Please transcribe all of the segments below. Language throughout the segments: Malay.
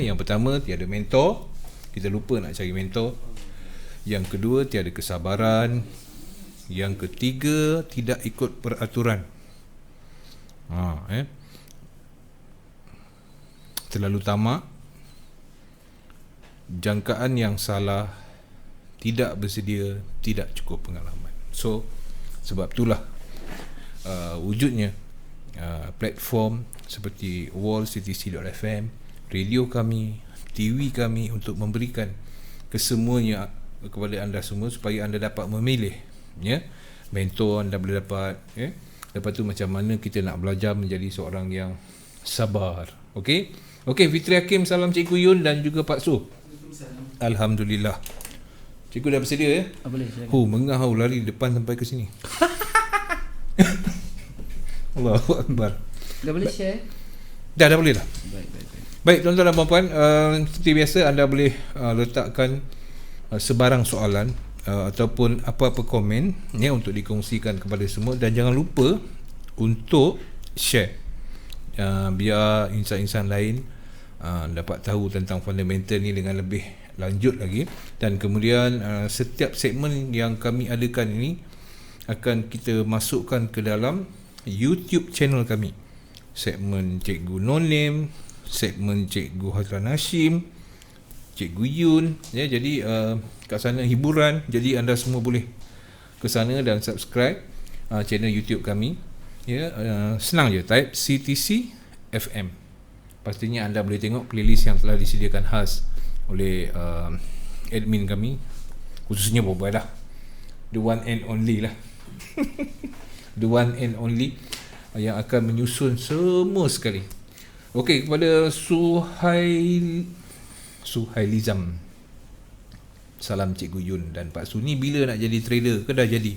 Yang pertama, tiada mentor. Kita lupa nak cari mentor. Yang kedua, tiada kesabaran. Yang ketiga, tidak ikut peraturan. Terlalu tamak. Jangkaan yang salah. Tidak bersedia. Tidak cukup pengalaman. So, sebab itulah wujudnya platform seperti wallctc.fm, radio kami, TV kami, untuk memberikan kesemuanya kepada anda semua supaya anda dapat memilih, ya, mentor anda boleh dapat, ya. Lepas tu macam mana kita nak belajar menjadi seorang yang sabar. Okey, Fitri Hakim, salam Cikgu Yun dan juga Pak Su. Alhamdulillah. Cikgu dah bersedia, ya? Boleh, silakan. Mengahau lari depan sampai ke sini. Allahu Akbar. Dah boleh share? Dah boleh dah. Baik. Baik, tuan-tuan dan puan-puan, seperti biasa anda boleh letakkan sebarang soalan ataupun apa-apa komen, ya, untuk dikongsikan kepada semua, dan jangan lupa untuk share, biar insan-insan lain dapat tahu tentang fundamental ni dengan lebih lanjut lagi. Dan kemudian setiap segmen yang kami adakan ini akan kita masukkan ke dalam YouTube channel kami. Segmen Cikgu No Name, segmen Cikgu Hazlan Hashim, Cikgu Yun, ya. Jadi kat sana hiburan. Jadi anda semua boleh ke sana dan subscribe channel YouTube kami, ya. Senang je, type CTC FM. Pastinya anda boleh tengok playlist yang telah disediakan khas oleh admin kami, khususnya Boba dah, the one and only lah. The one and only yang akan menyusun semua sekali. Okey, kepada Suhailizam, salam Cikgu Yun dan Pak Su. Ni bila nak jadi trader ke dah jadi?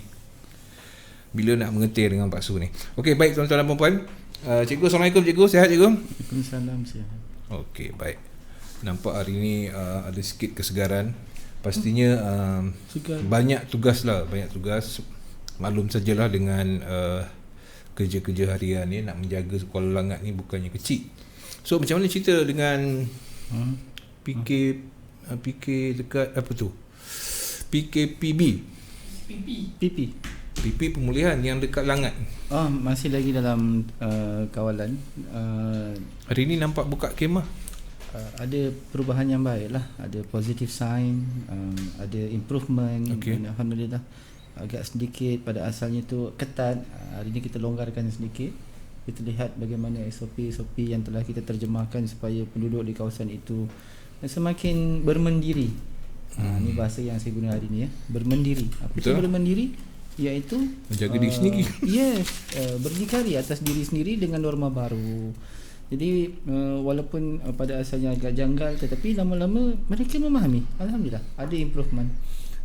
Bila nak mengetir dengan Pak Su ni? Okey, baik tuan-tuan dan puan-puan. Cikgu, Assalamualaikum Cikgu. Sihat Cikgu? Waalaikumsalam, sihat. Okey, baik. Nampak hari ni ada sikit kesegaran. Pastinya banyak tugas. Maklum sajalah dengan kerja-kerja harian ni, nak menjaga Kuala Langat ni bukannya kecil. So macam mana cerita dengan PK dekat apa tu? PKPB. PP pemulihan yang dekat Langat. Masih lagi dalam kawalan. Hari ni nampak buka kemah. Ada perubahan yang baik lah. Ada positive sign, ada improvement. Okay. Alhamdulillah. Agak sedikit pada asalnya tu ketat. Hari ni kita longgarkan sedikit. Kita lihat bagaimana SOP yang telah kita terjemahkan supaya penduduk di kawasan itu semakin bermendiri. Ini bahasa yang saya guna hari ni, ya. Bermendiri. Apa itu bermendiri? Iaitu menjaga diri sendiri. Yes, berdikari atas diri sendiri dengan norma baru. Jadi walaupun pada asalnya agak janggal, tetapi lama-lama mereka memahami. Alhamdulillah, ada improvement.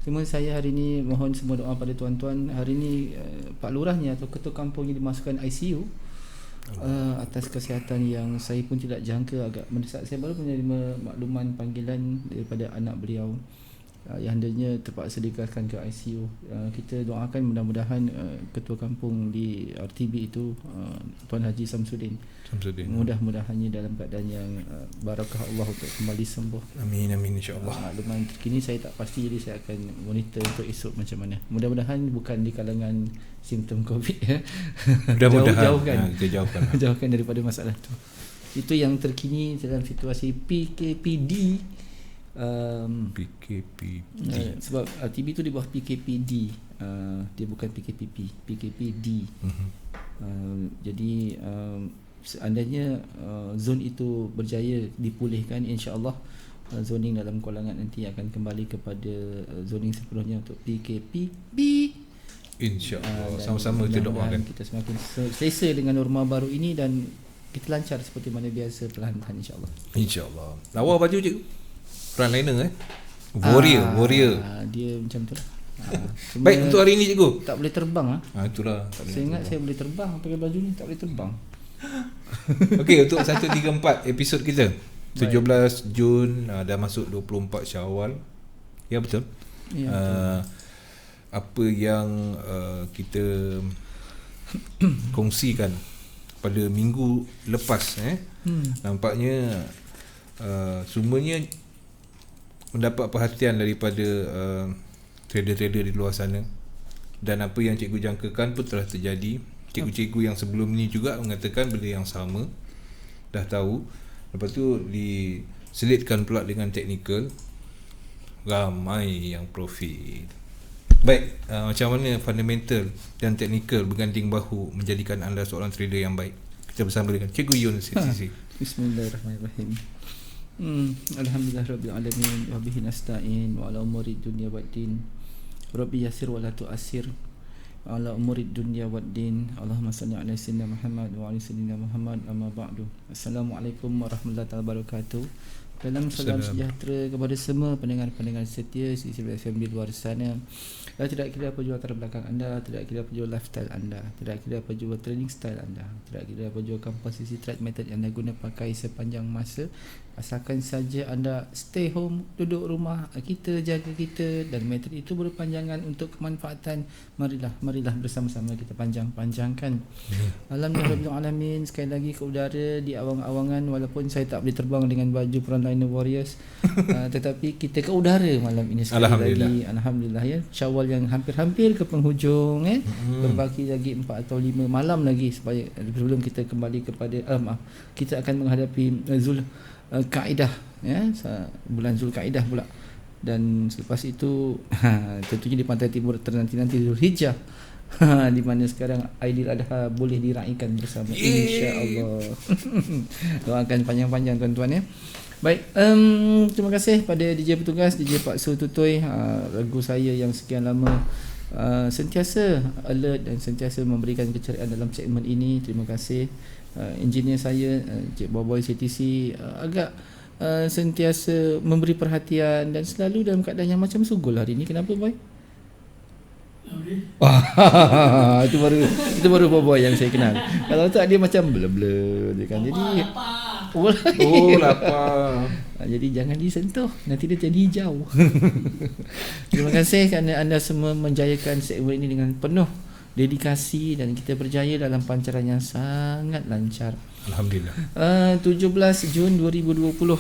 Cuma saya hari ni mohon semua doa pada tuan-tuan. Hari ni Pak Lurahnya atau Ketua Kampungnya dimasukkan ICU atas kesihatan yang saya pun tidak jangka, agak mendesak. Saya baru menerima makluman panggilan daripada anak beliau yang hendaknya terpaksa dikeluarkan ke ICU. Kita doakan mudah-mudahan Ketua Kampung di RTB itu Tuan Haji Samsudin. Mudah-mudahannya dalam keadaan yang barakah Allah untuk kembali sembuh. Amin insya-Allah. Makluman terkini saya tak pasti, jadi saya akan monitor untuk esok macam mana. Mudah-mudahan bukan di kalangan simptom COVID, ya. Mudah-mudahan jauhkan daripada masalah itu. Itu yang terkini dalam situasi PKPD. Sebab RTB itu di bawah PKPD, dia bukan PKPP, PKPD. Jadi seandainya zon itu berjaya dipulihkan, insya-Allah zoning dalam Kuala Langat nanti akan kembali kepada zoning sepenuhnya untuk PKPB, insya-Allah. Sama-sama kita doakan kita semakin selesa dengan norma baru ini dan kita lancar seperti mana biasa, perlahan-lahan, insya-Allah. Lawa baju Cikgu frontliner, warrior. Dia macam tu lah. Baik, untuk hari ini Cikgu tak boleh terbang. Itulah. Saya ingat saya boleh terbang pakai baju ni, tak boleh terbang. Okey, untuk 134 episod kita 17 Jun, dah masuk 24 Syawal. Ya, betul. Ya, betul. Apa yang kita kongsikan pada minggu lepas, nampaknya semuanya mendapat perhatian daripada trader-trader di luar sana, dan apa yang cikgu jangkakan pun telah terjadi. Cikgu-cikgu yang sebelum ni juga mengatakan benda yang sama, dah tahu. Lepas tu diselitkan pula dengan teknikal, ramai yang profit. Baik, macam mana fundamental dan teknikal berganding bahu menjadikan anda seorang trader yang baik? Kita bersama dengan Cikgu Yun CTC. Bismillahirrahmanirrahim. Alhamdulillahirabbil alamin wa bihi nasta'in wa ala umuri dunya waddin. Rabbi yassir wa la tu'assir. Wa ala umuri dunya waddin. Allahumma salli ala sayyidina Muhammad wa ala sayyidina Muhammad, amma ba'du. Assalamualaikum warahmatullahi wabarakatuh. Dalam salam sejahtera kepada semua pendengar-pendengar setia CCB FM di luar sana. Tidak kira apa jua latar belakang anda, tidak kira apa jua lifestyle anda, tidak kira apa jua training style anda, tidak kira apa jua komposisi trade method yang anda guna pakai sepanjang masa, asalkan saja anda stay home, duduk rumah, kita jaga kita, dan method itu berpanjangan untuk kemanfaatan. Marilah bersama-sama kita panjang-panjangkan. Alhamdulillah, sekali lagi ke udara di awang-awangan, walaupun saya tak boleh terbang dengan baju Frontliner Warriors, tetapi kita ke udara malam ini sekali lagi. Alhamdulillah ya. Syawal yang hampir-hampir ke penghujung, berbaki lagi 4 atau 5 malam lagi supaya sebelum kita kembali kepada kita akan menghadapi Zulkaidah ya, bulan Zulkaidah pula. Dan selepas itu tentunya di pantai timur nanti Zulhijjah, di mana sekarang Aidil Adha boleh diraikan bersama, insya-Allah. Doakan panjang-panjang tuan-tuan ya. Baik, terima kasih pada DJ petugas, DJ Pak Su Tutui, lagu saya yang sekian lama sentiasa alert dan sentiasa memberikan keceriaan dalam segmen ini. Terima kasih. Engineer saya Cik Boboy CTC agak sentiasa memberi perhatian dan selalu dalam keadaan yang macam sugul hari ini. Kenapa boy? Itu baru Boboy yang saya kenal. Kalau tak dia macam blur-blur dia kan. Jadi lapar. Jadi jangan disentuh, nanti dia jadi hijau. Terima kasih kerana anda semua menjayakan segmen ini dengan penuh dedikasi, dan kita berjaya dalam pancaran yang sangat lancar. Alhamdulillah. 17 Jun 2020,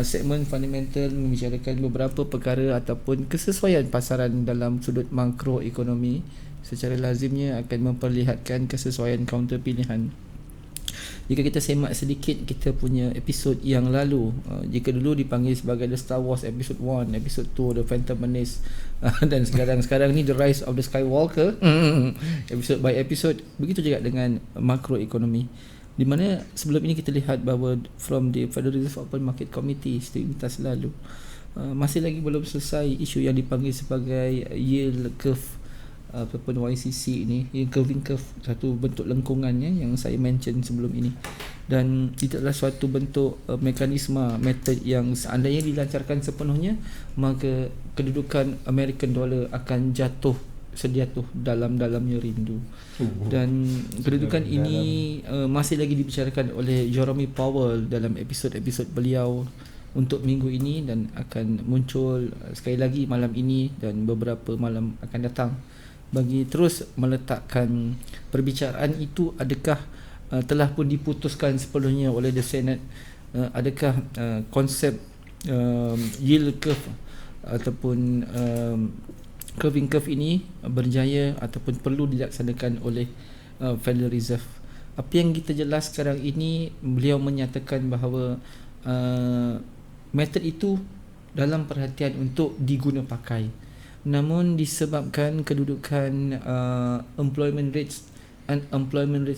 segmen fundamental membicarakan beberapa perkara ataupun kesesuaian pasaran dalam sudut makroekonomi. Secara lazimnya akan memperlihatkan kesesuaian kaunter pilihan. Jika kita semak sedikit kita punya episod yang lalu, jika dulu dipanggil sebagai The Star Wars Episode 1, Episode 2 The Phantom Menace, dan sekarang ni The Rise of the Skywalker, episode by episode. Begitu juga dengan makroekonomi, di mana sebelum ini kita lihat bahawa from the Federal Reserve Open Market Committee aktivitas lalu, masih lagi belum selesai isu yang dipanggil sebagai yield curve ataupun YCC ini, curving curve, satu bentuk lengkungannya yang saya mention sebelum ini. Dan itu adalah suatu bentuk mekanisme method yang seandainya dilancarkan sepenuhnya, maka kedudukan American dollar akan sejatuh dalam-dalamnya rindu. Dan kedudukan ini masih lagi dibicarakan oleh Jerome Powell dalam episod-episod beliau untuk minggu ini, dan akan muncul sekali lagi malam ini dan beberapa malam akan datang, bagi terus meletakkan perbicaraan itu adakah telah pun diputuskan sepenuhnya oleh the Senate. Adakah konsep yield curve ataupun curving curve ini berjaya ataupun perlu dilaksanakan oleh Federal Reserve. Apa yang kita jelas sekarang ini, beliau menyatakan bahawa metod itu dalam perhatian untuk diguna pakai. Namun disebabkan kedudukan employment rates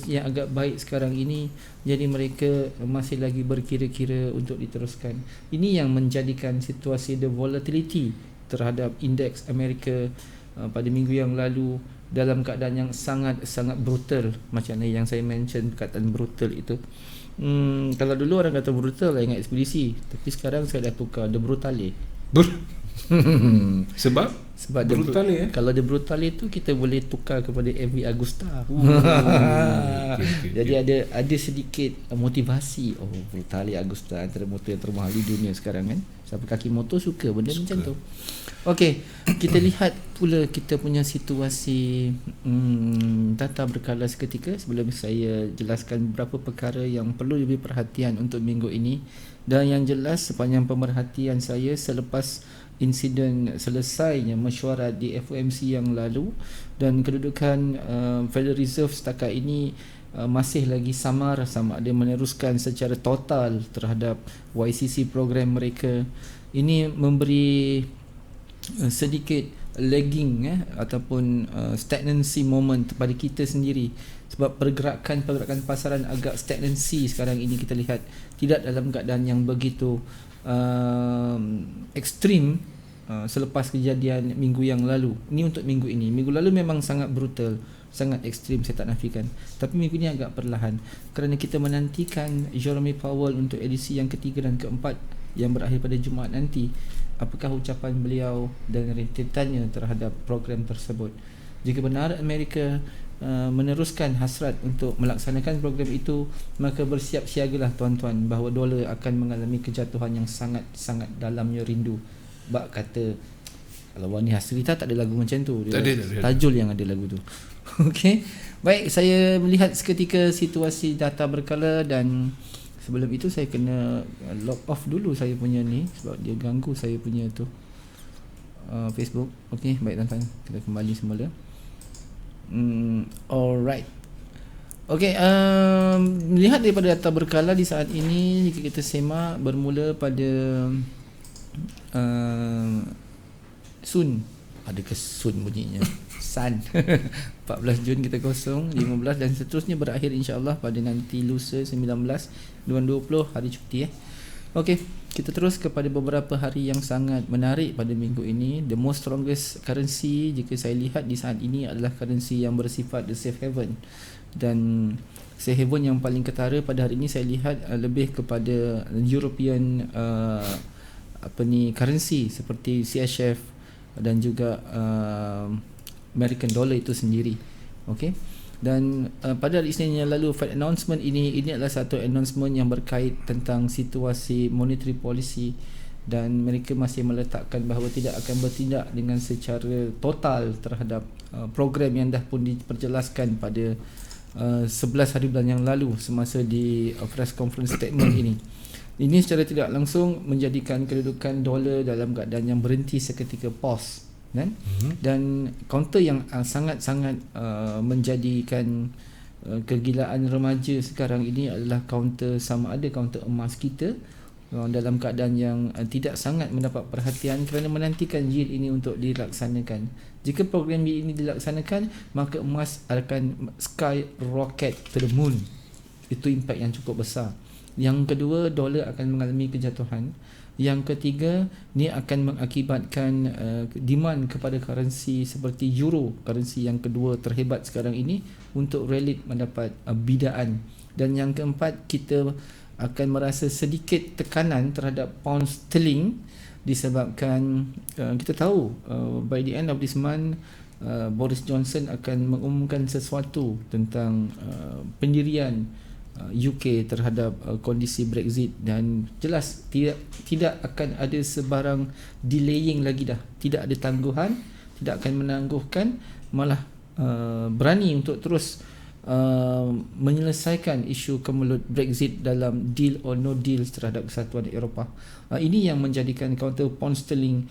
yang agak baik sekarang ini, jadi mereka masih lagi berkira-kira untuk diteruskan. Ini yang menjadikan situasi the volatility terhadap indeks Amerika pada minggu yang lalu dalam keadaan yang sangat-sangat brutal. Macam mana yang saya mention perkataan brutal itu. Kalau dulu orang kata brutal lah ingat ekspedisi, tapi sekarang saya dah tukar the brutale. Sebab brutale, kalau the brutale itu kita boleh tukar kepada MV Agusta. Jadi ada sedikit motivasi. Brutale Agusta antara motor yang termahal di dunia sekarang kan. Siapa kaki motor suka benda macam tu. Okey, kita lihat pula kita punya situasi tata berkala seketika sebelum saya jelaskan beberapa perkara yang perlu lebih perhatian untuk minggu ini. Dan yang jelas sepanjang pemerhatian saya selepas insiden selesainya mesyuarat di FOMC yang lalu dan kedudukan Federal Reserve setakat ini masih lagi samar sama ada meneruskan secara total terhadap YCC program mereka. Ini memberi sedikit lagging ataupun stagnancy moment kepada kita sendiri, sebab pergerakan pasaran agak stagnancy sekarang ini kita lihat, tidak dalam keadaan yang begitu ekstrim selepas kejadian minggu yang lalu. Ini untuk minggu ini. Minggu lalu memang sangat brutal, sangat ekstrim, saya tak nafikan. Tapi minggu ini agak perlahan kerana kita menantikan Jerome Powell untuk edisi yang ketiga dan keempat yang berakhir pada Jumaat nanti. Apakah ucapan beliau dan rentetannya terhadap program tersebut? Jika benar Amerika meneruskan hasrat untuk melaksanakan program itu, maka bersiap siagalah tuan-tuan bahawa dolar akan mengalami kejatuhan yang sangat-sangat dalamnya rindu. Bak kata kalau Wani Hasrita tak ada lagu macam tu. Dia tak ada. Tajul yang ada lagu tu. Okey. Baik, saya melihat seketika situasi data berkala dan sebelum itu saya kena log off dulu saya punya ni sebab dia ganggu saya punya tu Facebook. Okey, baik tuan-tuan, kita kembali semula. Alright. Okey, melihat daripada data berkala di saat ini, jika kita semak bermula pada Sun, adakah Sun bunyinya? Sun 14 Jun kita kosong, 15 dan seterusnya berakhir insya-Allah pada nanti lusa 19 dan 20 hari cuti Okey, kita terus kepada beberapa hari yang sangat menarik pada minggu ini. The most strongest currency jika saya lihat di saat ini adalah currency yang bersifat the safe haven. Dan safe haven yang paling ketara pada hari ini saya lihat lebih kepada European currency seperti CHF dan juga American dollar itu sendiri. Okey. Dan pada hari Isnin yang lalu Fed announcement ini adalah satu announcement yang berkait tentang situasi monetary policy, dan mereka masih meletakkan bahawa tidak akan bertindak dengan secara total terhadap program yang dah pun diperjelaskan pada 11 hari bulan yang lalu semasa di press conference statement ini. Ini secara tidak langsung menjadikan kedudukan dolar dalam keadaan yang berhenti seketika, pause. Dan counter yang sangat-sangat menjadikan kegilaan remaja sekarang ini adalah counter sama ada counter emas kita dalam keadaan yang tidak sangat mendapat perhatian kerana menantikan yield ini untuk dilaksanakan. Jika program yield ini dilaksanakan, maka emas akan skyrocket to the moon. Itu impak yang cukup besar. Yang kedua, dolar akan mengalami kejatuhan. Yang ketiga, ni akan mengakibatkan demand kepada currency seperti euro, currency yang kedua terhebat sekarang ini, untuk rally mendapat bidaan. Dan yang keempat, kita akan merasa sedikit tekanan terhadap pound sterling disebabkan kita tahu by the end of this month Boris Johnson akan mengumumkan sesuatu tentang pendirian UK terhadap kondisi Brexit, dan jelas tidak akan ada sebarang delaying lagi dah. Tidak ada tangguhan, tidak akan menangguhkan, malah berani untuk terus menyelesaikan isu kemelut Brexit dalam deal or no deal terhadap kesatuan Eropah. Ini yang menjadikan counter pound sterling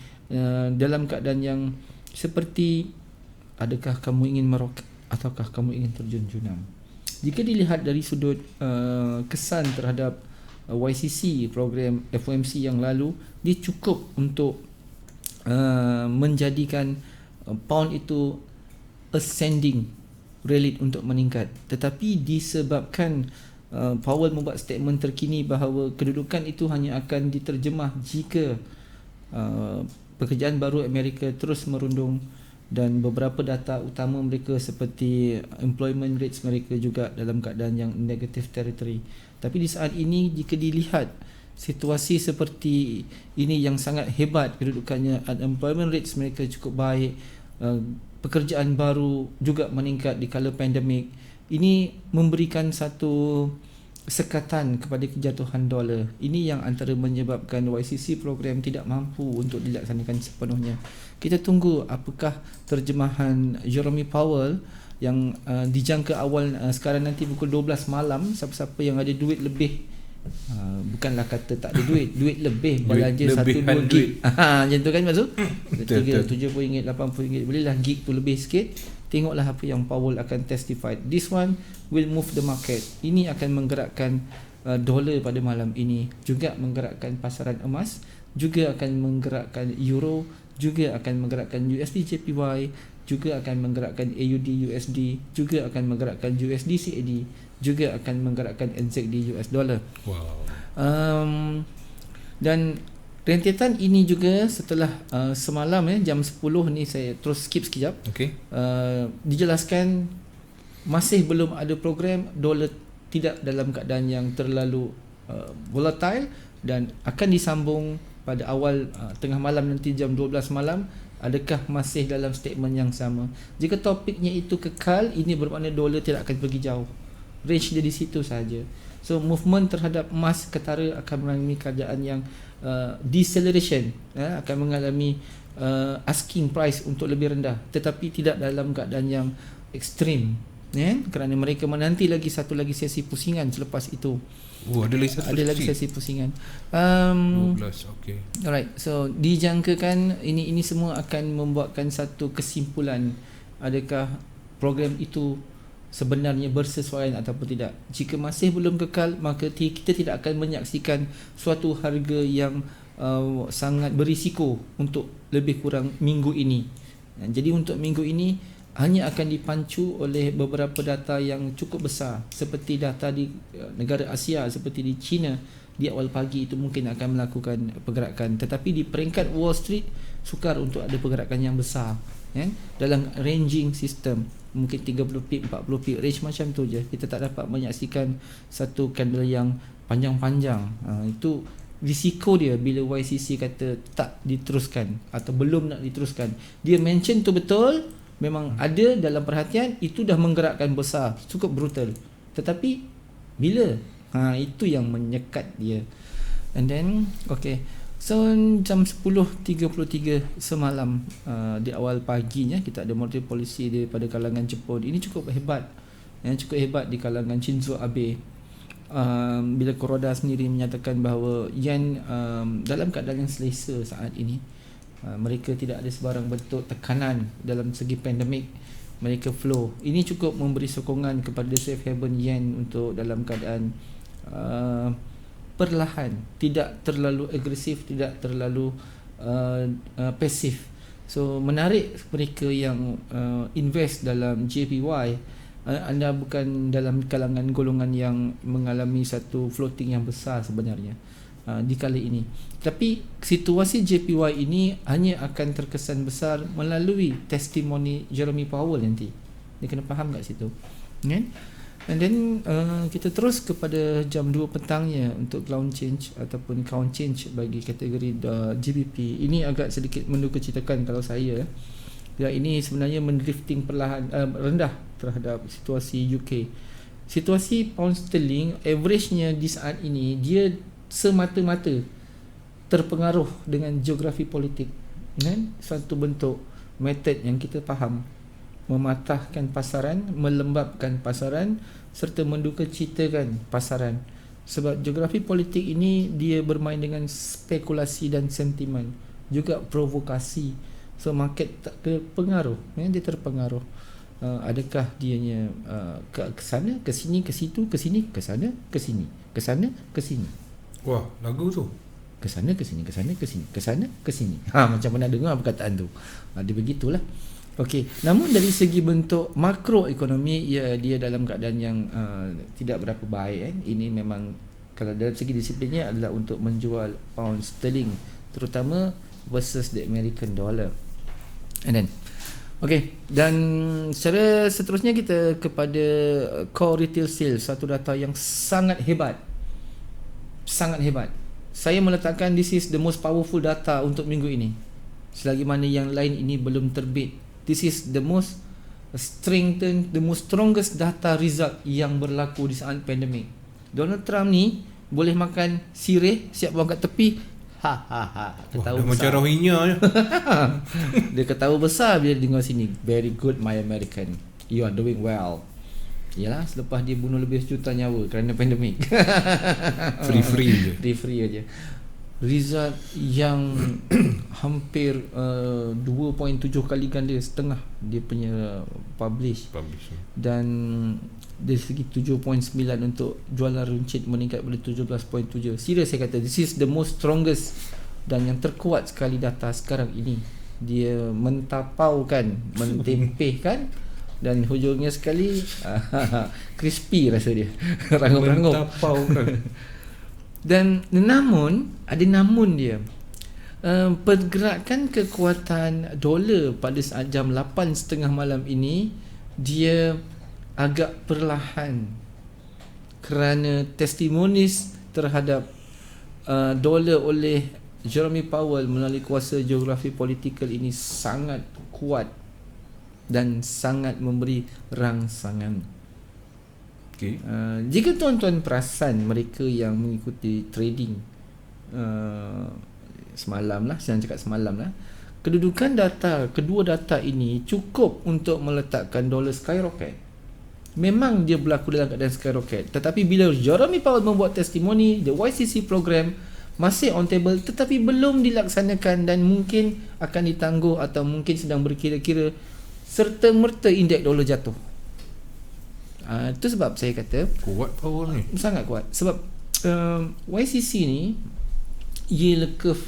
dalam keadaan yang seperti, adakah kamu ingin meroket ataukah kamu ingin terjun jurang? Jika dilihat dari sudut kesan terhadap YCC program FOMC yang lalu, dia cukup untuk menjadikan pound itu ascending rate untuk meningkat. Tetapi disebabkan Powell membuat statement terkini bahawa kedudukan itu hanya akan diterjemah jika pekerjaan baru Amerika terus merundung, dan beberapa data utama mereka seperti employment rates mereka juga dalam keadaan yang negative territory. Tapi di saat ini jika dilihat situasi seperti ini yang sangat hebat kedudukannya, unemployment rates mereka cukup baik, pekerjaan baru juga meningkat di kala pandemik, ini memberikan satu sekatan kepada kejatuhan dolar. Ini yang antara menyebabkan YCC program tidak mampu untuk dilaksanakan sepenuhnya. Kita tunggu apakah terjemahan Jerome Powell yang dijangka awal sekarang nanti pukul 12 malam. Siapa-siapa yang ada duit lebih Bukanlah kata tak ada duit lebih belanja lebihan 1-2 gig. Macam tu kan maksud? Betul. RM70, RM80, bolehlah gig tu lebih sikit. Tengoklah apa yang Powell akan testify. This one will move the market. Ini akan menggerakkan dolar pada malam ini, juga menggerakkan pasaran emas, juga akan menggerakkan euro, juga akan menggerakkan USD JPY, juga akan menggerakkan AUD USD, juga akan menggerakkan USD CAD, juga akan menggerakkan NZD US dollar. Wow. Dan rentetan ini juga setelah semalam jam 10 ni, saya terus skip sekejap. Okey. Dijelaskan masih belum ada program, dolar tidak dalam keadaan yang terlalu volatile, dan akan disambung pada awal tengah malam nanti jam 12 malam. Adakah masih dalam statement yang sama? Jika topiknya itu kekal, ini bermakna dolar tidak akan pergi jauh. Range dia di situ saja. So movement terhadap emas ketara akan mengalami keadaan yang deceleration, akan mengalami asking price untuk lebih rendah, tetapi tidak dalam keadaan yang ekstrim, kerana mereka menanti lagi satu lagi sesi pusingan selepas itu. Ada lagi sesi pusingan. 12. Okey. Alright, so dijangkakan ini semua akan membuatkan satu kesimpulan, adakah program itu sebenarnya bersesuaian ataupun tidak. Jika masih belum kekal, maka kita tidak akan menyaksikan suatu harga yang sangat berisiko untuk lebih kurang minggu ini. Jadi untuk minggu ini hanya akan dipancu oleh beberapa data yang cukup besar, seperti data di negara Asia, seperti di China di awal pagi itu mungkin akan melakukan pergerakan. Tetapi di peringkat Wall Street sukar untuk ada pergerakan yang besar, dalam ranging system, mungkin 30 pip, 40 pip, range macam tu je. Kita tak dapat menyaksikan satu candle yang panjang-panjang. Itu risiko dia bila YCC kata tak diteruskan atau belum nak diteruskan. Dia mention tu betul, memang ada dalam perhatian, itu dah menggerakkan besar, cukup brutal. Tetapi bila? Itu yang menyekat dia. And then okay, so jam 10.33 semalam, di awal paginya kita ada monetary policy daripada kalangan Jepun. Ini cukup hebat, cukup hebat di kalangan Shinzo Abe. Bila Kuroda sendiri menyatakan bahawa yen dalam keadaan yang selesa saat ini. Mereka tidak ada sebarang bentuk tekanan dalam segi pandemik, mereka flow. Ini cukup memberi sokongan kepada safe haven yen untuk dalam keadaan perlahan, tidak terlalu agresif, tidak terlalu pasif. So menarik mereka yang invest dalam JPY. Anda bukan dalam kalangan golongan yang mengalami satu floating yang besar sebenarnya di kali ini. Tapi situasi JPY ini hanya akan terkesan besar melalui testimoni Jeremy Powell nanti. Dia kena faham kat situ, And then kita terus kepada jam 2 petangnya untuk ground change ataupun count change bagi kategori GBP. Ini agak sedikit mendukacitakan kalau saya. Ya, ini sebenarnya mendrifting perlahan rendah terhadap situasi UK. Situasi pound sterling average-nya di saat ini dia semata-mata terpengaruh dengan geografi politik, satu bentuk method yang kita faham, mematahkan pasaran, melembabkan pasaran serta mendukacitakan pasaran. Sebab geografi politik ini dia bermain dengan spekulasi dan sentimen, juga provokasi. So market tak terpengaruh, dia terpengaruh. Adakah dianya ke sana, ke sini, ke situ, ke sini, ke sana, ke sini, ke sana, ke sini. Wah, lagu tu. Ke sana, ke sini, ke sana, ke sini, ke sana, ke sini. Macam mana dengar perkataan tu. Dia begitulah. Okey, namun dari segi bentuk makroekonomi, dia dalam keadaan yang tidak berapa baik. Ini memang kalau dari segi disiplinnya adalah untuk menjual pound sterling terutama versus the American dollar. And then dan secara seterusnya kita kepada core retail sales, satu data yang sangat hebat. Sangat hebat. Saya meletakkan this is the most powerful data untuk minggu ini. Selagi mana yang lain ini belum terbit. This is the most strengthened, the most strongest data result yang berlaku di saat pandemik. Donald Trump ni boleh makan sirih, siap buang kat tepi. Ketawa besar. Macam Rohingya je. Dia ketawa besar bila dengar sini. Very good my American, you are doing well. Yalah, selepas dia bunuh lebih sejuta nyawa kerana pandemik. Free je. Free aja. Result yang hampir 2.7 kali ganda setengah dia punya publish. Dan dari segi 7.9 untuk jualan runcit meningkat pada 17.7. Serius saya kata, this is the most strongest dan yang terkuat sekali data sekarang ini. Dia mentapaukan, mentempehkan, dan hujungnya sekali crispy rasa dia. Rangup-rangup. Mentapaukan. Dan namun dia pergerakan kekuatan dolar pada saat jam 8.30 malam ini dia agak perlahan kerana testimonis terhadap dolar oleh Jeremy Powell melalui kuasa geografi politikal ini sangat kuat dan sangat memberi rangsangan. Okay. Jika tuan-tuan perasan mereka yang mengikuti trading semalam lah, saya cakap semalam lah, kedudukan data, kedua data ini cukup untuk meletakkan dolar skyrocket. Memang dia berlaku dalam keadaan skyrocket, tetapi bila Jeremy Powell membuat testimoni, the YCC program masih on table tetapi belum dilaksanakan dan mungkin akan ditangguh atau mungkin sedang berkira-kira serta-merta indeks dolar jatuh. Itu sebab saya kata kuat power ni, sangat kuat. Sebab YCC ni yield curve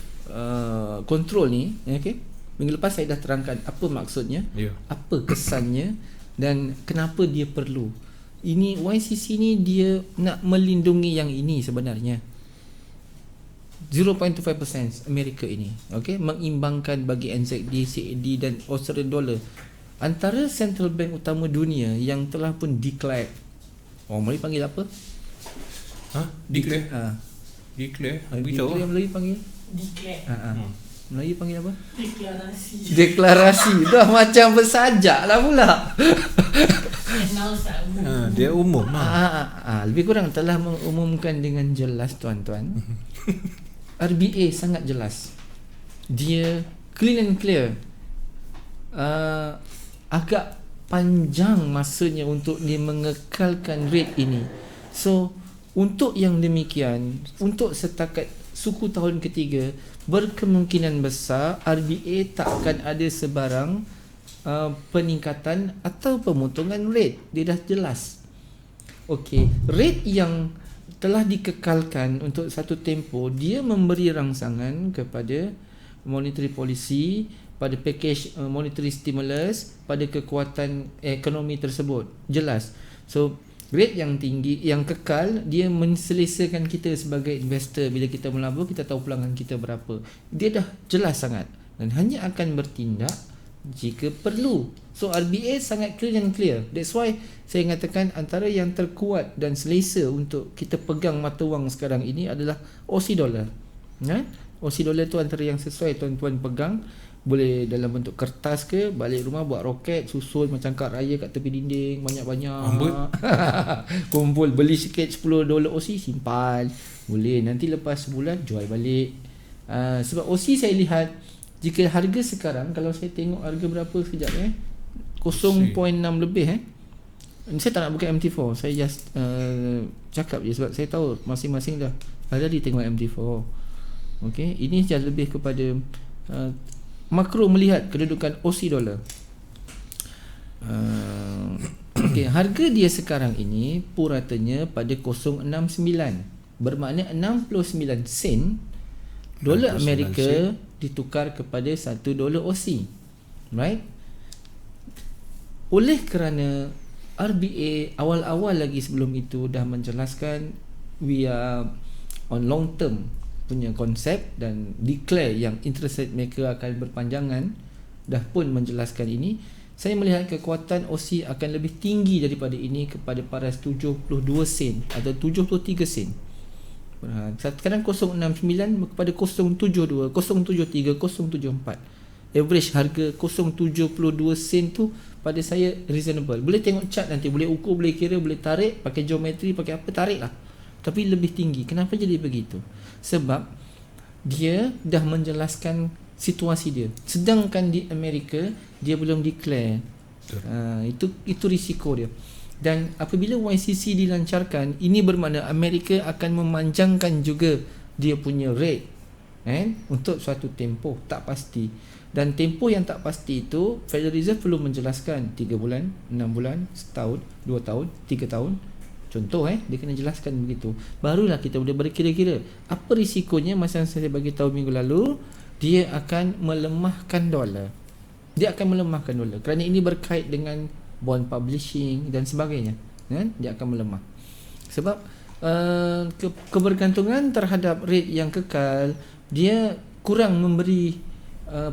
control ni, okay? Minggu lepas saya dah terangkan apa maksudnya, apa kesannya dan kenapa dia perlu. Ini YCC ni dia nak melindungi yang ini sebenarnya. 0.25% Amerika ini, okay? Mengimbangkan bagi NZD, CAD dan Australian dollar. Antara central bank utama dunia yang telah pun declare. Orang Melayu panggil apa? Declare. Declare. Declare yang Melayu panggil? Declare. Melayu panggil apa? Deklarasi. Dah macam bersajak lah pula. Dia umum lebih kurang telah mengumumkan dengan jelas tuan-tuan. RBA sangat jelas. Dia clean and clear. Agak panjang masanya untuk dia mengekalkan rate ini. So untuk yang demikian, untuk setakat suku tahun ketiga, berkemungkinan besar RBA tak akan ada sebarang peningkatan atau pemotongan rate. Dia dah jelas. Okey, rate yang telah dikekalkan untuk satu tempoh, dia memberi rangsangan kepada monetary policy, pada package monetary stimulus, pada kekuatan ekonomi tersebut. Jelas. So rate yang tinggi, yang kekal, dia menselesakan kita sebagai investor. Bila kita melabur, kita tahu pelangan kita berapa. Dia dah jelas sangat dan hanya akan bertindak jika perlu. So RBA sangat clear and clear. That's why saya mengatakan antara yang terkuat dan selesa untuk kita pegang mata wang sekarang ini adalah Aussie dollar. Aussie dollar tu antara yang sesuai tuan-tuan pegang. Boleh dalam bentuk kertas ke, balik rumah buat roket, susun macam kad raya kat tepi dinding, banyak-banyak. Kumpul, beli sikit $10 Aussie, simpan. Boleh, nanti lepas sebulan jual balik. Sebab Aussie saya lihat, jika harga sekarang, kalau saya tengok harga berapa sekejap 0.6 lebih Saya tak nak buka MT4, saya just cakap je sebab saya tahu masing-masing dah already tengok MT4. Okay, ini just lebih kepada makro melihat kedudukan Aussie dollar. Okay, harga dia sekarang ini puratanya pada 0.69, bermakna 69 sen dolar Amerika ditukar kepada $1 Aussie. Right? Oleh kerana RBA awal-awal lagi sebelum itu dah menjelaskan we are on long term punya konsep dan declare yang interest rate mereka akan berpanjangan, dah pun menjelaskan ini. Saya melihat kekuatan Aussie akan lebih tinggi daripada ini kepada paras 72 sen atau 73 sen. Sekarang 069 kepada 072, 073, 074. Average harga 072 sen tu pada saya reasonable. Boleh tengok chart nanti, boleh ukur, boleh kira, boleh tarik, pakai geometri, pakai apa, tarik lah. Tapi lebih tinggi. Kenapa jadi begitu? Sebab dia dah menjelaskan situasi dia. Sedangkan di Amerika dia belum declare. Itu risiko dia. Dan apabila YCC dilancarkan, ini bermakna Amerika akan memanjangkan juga dia punya rate untuk suatu tempoh tak pasti. Dan tempoh yang tak pasti itu Federal Reserve perlu menjelaskan 3 bulan, 6 bulan, setahun, 2 tahun, 3 tahun. Contoh dia kena jelaskan begitu. Barulah kita boleh berkira-kira apa risikonya. Masa yang saya bagi tahu minggu lalu, dia akan melemahkan dolar. Dia akan melemahkan dolar kerana ini berkait dengan bond publishing dan sebagainya, kan? Dia akan melemah sebab kebergantungan terhadap rate yang kekal, dia kurang memberi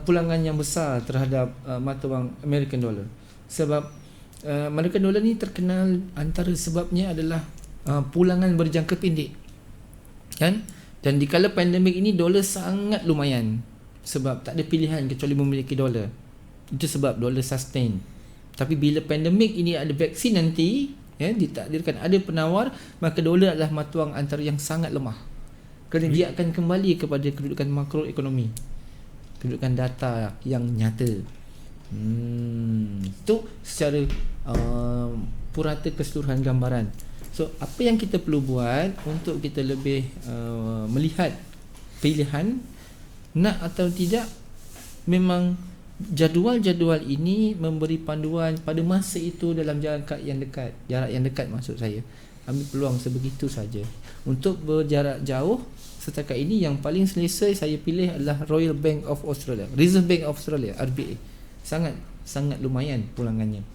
pulangan yang besar terhadap mata wang American dollar. Sebab American dollar ni terkenal, antara sebabnya adalah pulangan berjangka pendek, kan? Dan di kala pandemik ini dolar sangat lumayan sebab tak ada pilihan kecuali memiliki dolar. Itu sebab dolar sustain. Tapi bila pandemik ini ada vaksin nanti, ditakdirkan ada penawar, maka dolar adalah mata wang antara yang sangat lemah. Kerana dia akan kembali kepada kedudukan makroekonomi, kedudukan data yang nyata. Itu secara purata keseluruhan gambaran. So apa yang kita perlu buat untuk kita lebih melihat pilihan nak atau tidak, memang jadual-jadual ini memberi panduan pada masa itu dalam jarak yang dekat maksud saya. Ambil peluang sebegitu saja. Untuk berjarak jauh, setakat ini yang paling selesa saya pilih adalah Royal Bank of Australia, Reserve Bank of Australia, RBA. Sangat lumayan pulangannya.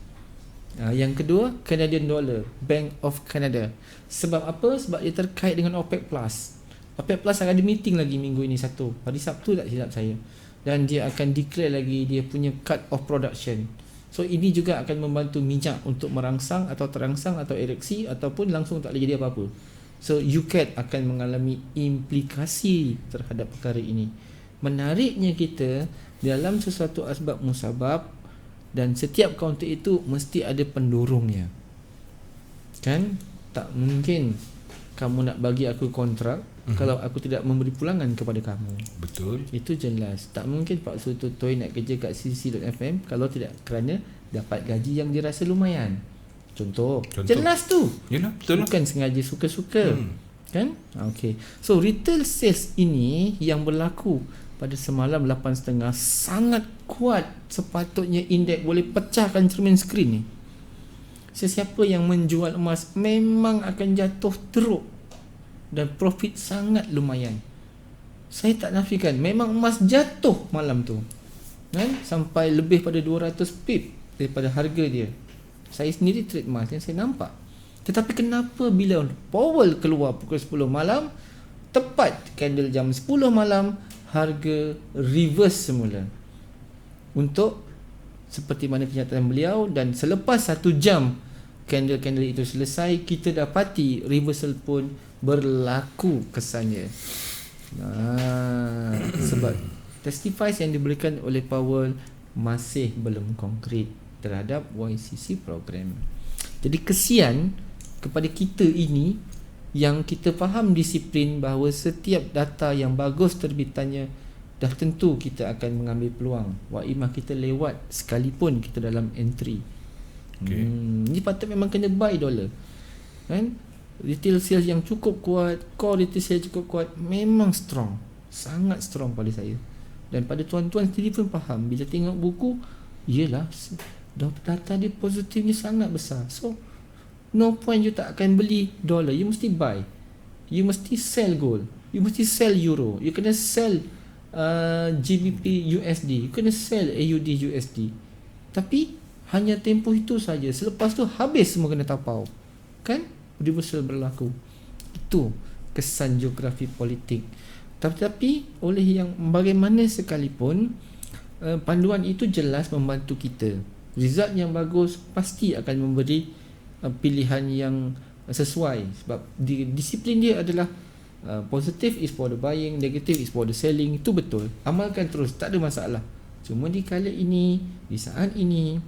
Yang kedua, Canadian Dollar, Bank of Canada. Sebab apa? Sebab dia terkait dengan OPEC Plus. OPEC Plus akan ada meeting lagi minggu ini, hari Sabtu tak silap saya. Dan dia akan declare lagi dia punya cut of production. So ini juga akan membantu minyak untuk merangsang atau terangsang atau ereksi, ataupun langsung tak boleh jadi apa-apa. So UCAD akan mengalami implikasi terhadap perkara ini. Menariknya kita dalam sesuatu asbab musabab, dan setiap kaunter itu mesti ada pendorongnya, kan? Tak mungkin kamu nak bagi aku kontrak kalau aku tidak memberi pulangan kepada kamu. Betul. Itu jelas. Tak mungkin Pak Sututoi nak kerja kat CC.FM kalau tidak kerana dapat gaji yang dirasa lumayan. Contoh. Jelas tu. Yalah, betul. Bukan sengaja suka-suka. Kan? Okey. So retail sales ini yang berlaku pada semalam 8.5 sangat kuat. Sepatutnya indeks boleh pecahkan cermin skrin ni. Sesiapa yang menjual emas memang akan jatuh teruk dan profit sangat lumayan. Saya tak nafikan, memang emas jatuh malam tu, kan? Sampai lebih pada 200 pip daripada harga dia. Saya sendiri trade emas yang saya nampak. Tetapi kenapa bila Powell keluar pukul 10 malam, tepat candle jam 10 malam, harga reverse semula. Untuk seperti mana kenyataan beliau, dan selepas 1 jam candle-candle itu selesai, kita dapati reversal pun berlaku kesannya. Sebab testifies yang diberikan oleh Powell masih belum konkret terhadap YCC program. Jadi kesian kepada kita ini yang kita faham disiplin bahawa setiap data yang bagus terbitannya, dah tentu kita akan mengambil peluang. Waimah kita lewat sekalipun kita dalam entry. Ini patut memang kena buy dolar, kan? Retail sales yang cukup kuat, core retail sales cukup kuat, memang strong, sangat strong pada saya. Dan pada tuan-tuan sendiri pun faham, bila tengok buku, yelah, data dia positifnya sangat besar. So no point you tak akan beli dolar. You mesti buy, you mesti sell gold, you mesti sell euro, you kena sell GBP USD, you kena sell AUD USD. Tapi hanya tempoh itu saja. Selepas tu habis semua kena tapau, kan? Reversal berlaku. Itu kesan geografi politik. Tetapi oleh yang bagaimana sekalipun, panduan itu jelas membantu kita. Result yang bagus pasti akan memberi pilihan yang sesuai. Sebab disiplin dia adalah positive is for the buying, negative is for the selling. Itu betul. Amalkan terus, tak ada masalah. Cuma di kala ini, di saat ini,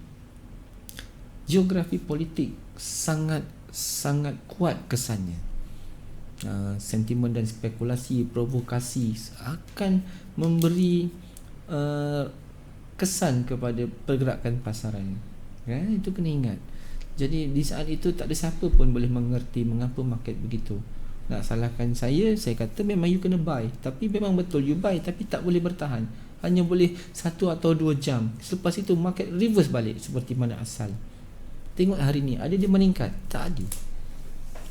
geografi politik sangat kuat kesannya. Sentimen dan spekulasi, provokasi akan memberi kesan kepada pergerakan pasaran. Itu kena ingat. Jadi di saat itu tak ada siapa pun boleh mengerti mengapa market begitu. Nak salahkan saya kata memang you kena buy. Tapi memang betul you buy tapi tak boleh bertahan. Hanya boleh 1 atau 2 jam. Selepas itu market reverse balik seperti mana asal. Tengok hari ni, ada dia meningkat? Tak ada.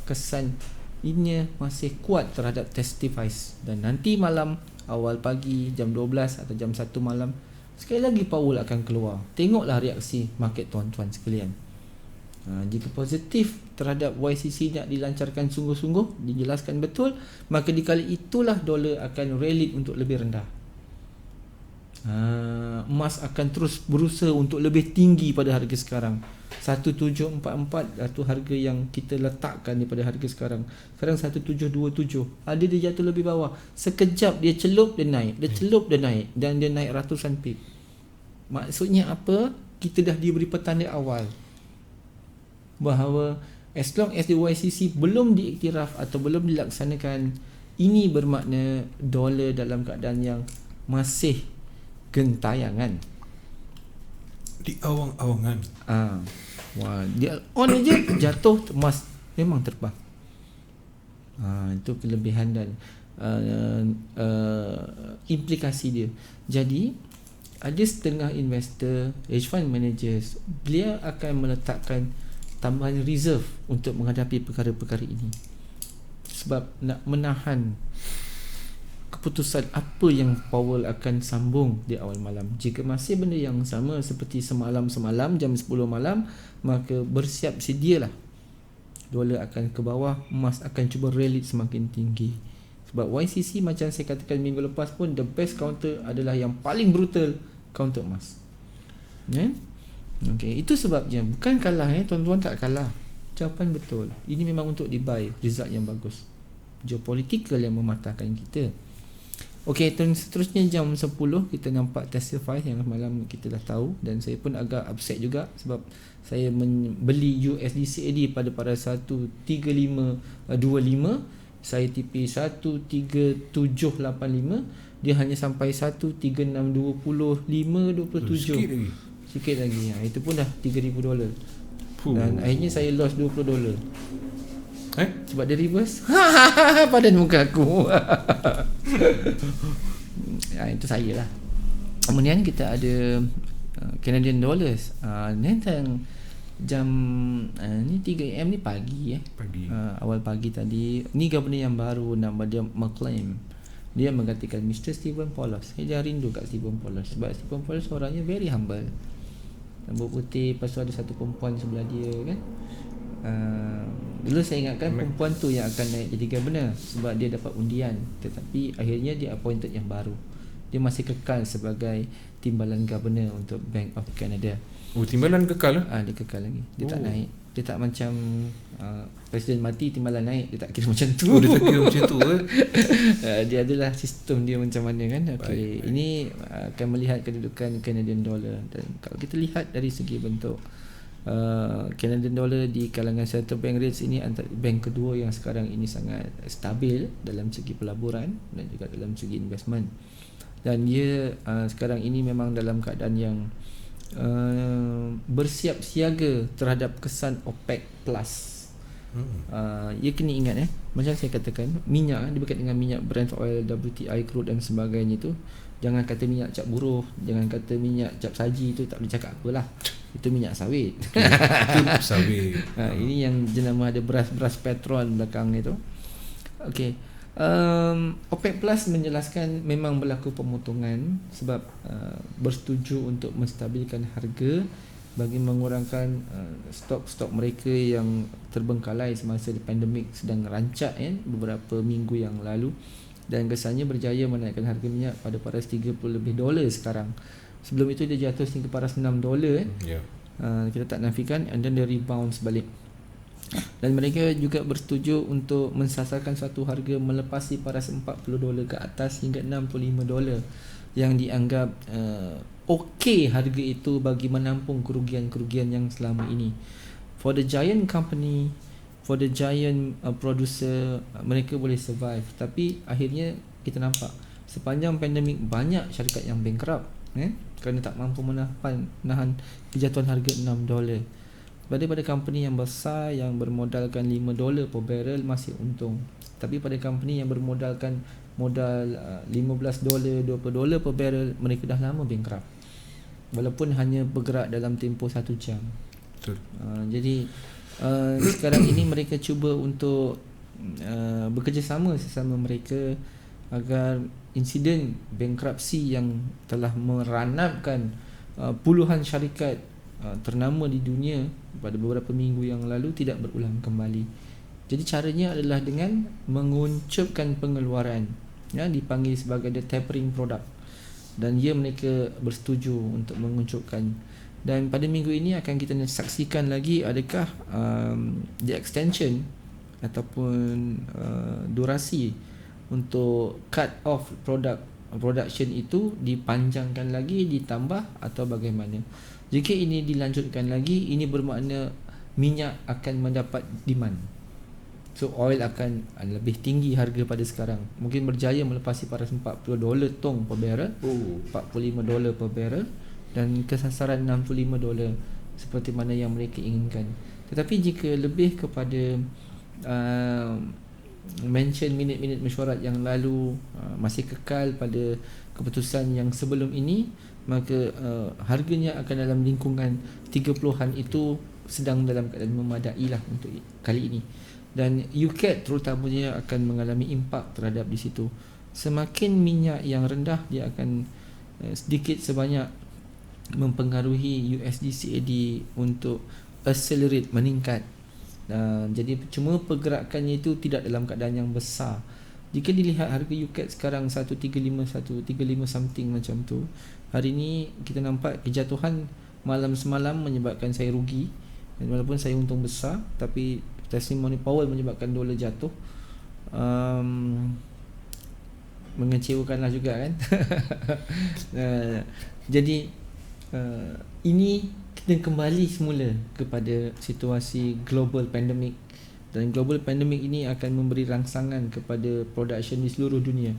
Kesan ini masih kuat terhadap testifies. Dan nanti malam, awal pagi, jam 12 atau jam 1 malam, sekali lagi Powell akan keluar. Tengoklah reaksi market tuan-tuan sekalian. Jika positif terhadap YCC nak dilancarkan sungguh-sungguh, dijelaskan betul, maka di kali itulah dolar akan rally untuk lebih rendah. Emas akan terus berusaha untuk lebih tinggi pada harga sekarang. 1744 itu harga yang kita letakkan daripada harga sekarang. Sekarang 1727. Ada dia jatuh lebih bawah. Sekejap dia celup, dia naik. Dia celup, dia naik. Dan dia naik ratusan pip. Maksudnya apa? Kita dah diberi petanda awal bahawa as long as the YCC belum diiktiraf atau belum dilaksanakan, ini bermakna dolar dalam keadaan yang masih gentayangan, di awang-awangan. Wah, dia on aja jatuh, emas memang terbang. Itu kelebihan dan implikasi dia. Jadi ada setengah investor, hedge fund managers, beliau akan meletakkan tambahan reserve untuk menghadapi perkara-perkara ini, sebab nak menahan keputusan apa yang Powell akan sambung di awal malam. Jika masih benda yang sama seperti semalam jam 10 malam, maka bersiap sedialah, dolar akan ke bawah, emas akan cuba rally semakin tinggi. Sebab YCC macam saya katakan minggu lepas pun, the best counter adalah yang paling brutal, counter emas. Okey, itu sebabnya bukan kalah tuan-tuan, tak kalah. Jawapan betul. Ini memang untuk di-buy, result yang bagus. Geopolitical yang mematahkan kita. Okey, seterusnya jam 10 kita nampak testify yang malam kita dah tahu, dan saya pun agak upset juga sebab saya membeli USD CAD pada 13525, saya TP 13785, dia hanya sampai 13625.27. Sikit lagi. Itu pun dah $3,000. Dan akhirnya saya lost $20. Sebab dia reverse. Pada muka aku. Itu saya lah. Kemudian kita ada Canadian dollars. Tentang jam ni 3 AM ni pagi Pagi. awal pagi tadi. Ni governor yang baru, nama dia McLean. Dia menggantikan Mr. Stephen Paulos. Saya rindu kat Stephen Paulos sebab Stephen Paulos orangnya very humble. Rambut putih, lepas tu ada satu perempuan sebelah dia kan. Dulu saya ingatkan perempuan tu yang akan naik jadi governor sebab dia dapat undian, tetapi akhirnya dia appointed yang baru. Dia masih kekal sebagai timbalan governor untuk Bank of Canada. Timbalan kekal lah? Dia kekal lagi. Dia tak naik. Dia tak macam presiden mati timbalan naik. Dia tak kira macam tu. Dia tak kira macam tu Dia adalah sistem dia macam mana kan. Baik. Ini akan melihat kedudukan Canadian dollar. Dan kalau kita lihat dari segi bentuk, Canadian dollar di kalangan central bank rates ini antara bank kedua yang sekarang ini sangat stabil dalam segi pelaburan dan juga dalam segi investment. Dan dia sekarang ini memang dalam keadaan yang bersiap siaga terhadap kesan OPEC plus. Ya kena ingat macam saya katakan, minyak dia berkaitan dengan minyak Brent oil, WTI crude dan sebagainya tu. Jangan kata minyak cap buruh, jangan kata minyak cap saji, tu tak boleh cakap apalah. Itu minyak sawit. Itu sawit. Ini yang jenama ada beras Petron belakang itu. Okey. OPEC Plus menjelaskan memang berlaku pemotongan sebab bersetuju untuk menstabilkan harga bagi mengurangkan stok-stok mereka yang terbengkalai semasa pandemik sedang rancak beberapa minggu yang lalu, dan kesannya berjaya menaikkan harga minyak pada paras $30 lebih sekarang. Sebelum itu dia jatuh sehingga paras $6. Kita tak nafikan, and then dia rebound balik. Dan mereka juga bersetuju untuk mensasarkan satu harga melepasi paras $40 ke atas hingga $65 yang dianggap okey harga itu bagi menampung kerugian-kerugian yang selama ini. For the giant company, for the giant producer, mereka boleh survive. Tapi akhirnya kita nampak sepanjang pandemik banyak syarikat yang bankrupt kerana tak mampu menahan kejatuhan harga $6. Pada company yang besar yang bermodalkan $5 per barrel masih untung. Tapi pada company yang bermodalkan modal $15, $20 per barrel, mereka dah lama bankrupt. Walaupun hanya bergerak dalam tempoh 1 jam. Betul. Jadi sekarang ini mereka cuba untuk bekerjasama sesama mereka agar insiden bankruptcy yang telah meranapkan puluhan syarikat ternama di dunia pada beberapa minggu yang lalu tidak berulang kembali. Jadi caranya adalah dengan menguncupkan pengeluaran, ya, dipanggil sebagai the tapering product, dan mereka bersetuju untuk menguncupkan. Dan pada minggu ini akan kita saksikan lagi adakah the extension ataupun durasi untuk cut off production itu dipanjangkan lagi, ditambah atau bagaimana. Jika ini dilanjutkan lagi, ini bermakna minyak akan mendapat demand. So oil akan lebih tinggi harga pada sekarang. Mungkin berjaya melepasi paras $40 tong per barrel, $45 per barrel, dan kesasaran $65 seperti mana yang mereka inginkan. Tetapi jika lebih kepada mention minit-minit mesyuarat yang lalu, masih kekal pada keputusan yang sebelum ini, maka harganya akan dalam lingkungan 30-an itu sedang dalam keadaan memadai lah untuk kali ini. Dan UCAT terutamanya akan mengalami impak terhadap di situ. Semakin minyak yang rendah, dia akan sedikit sebanyak mempengaruhi USD CAD untuk accelerate, meningkat. Jadi cuma pergerakannya itu tidak dalam keadaan yang besar. Jika dilihat harga UCAT sekarang 135 something macam tu, hari ni kita nampak kejatuhan malam semalam menyebabkan saya rugi. Dan walaupun saya untung besar, tapi testimoni Powell menyebabkan dolar jatuh. Mengecewakanlah juga kan. Jadi ini kita kembali semula kepada situasi global pandemic, dan global pandemic ini akan memberi rangsangan kepada production di seluruh dunia.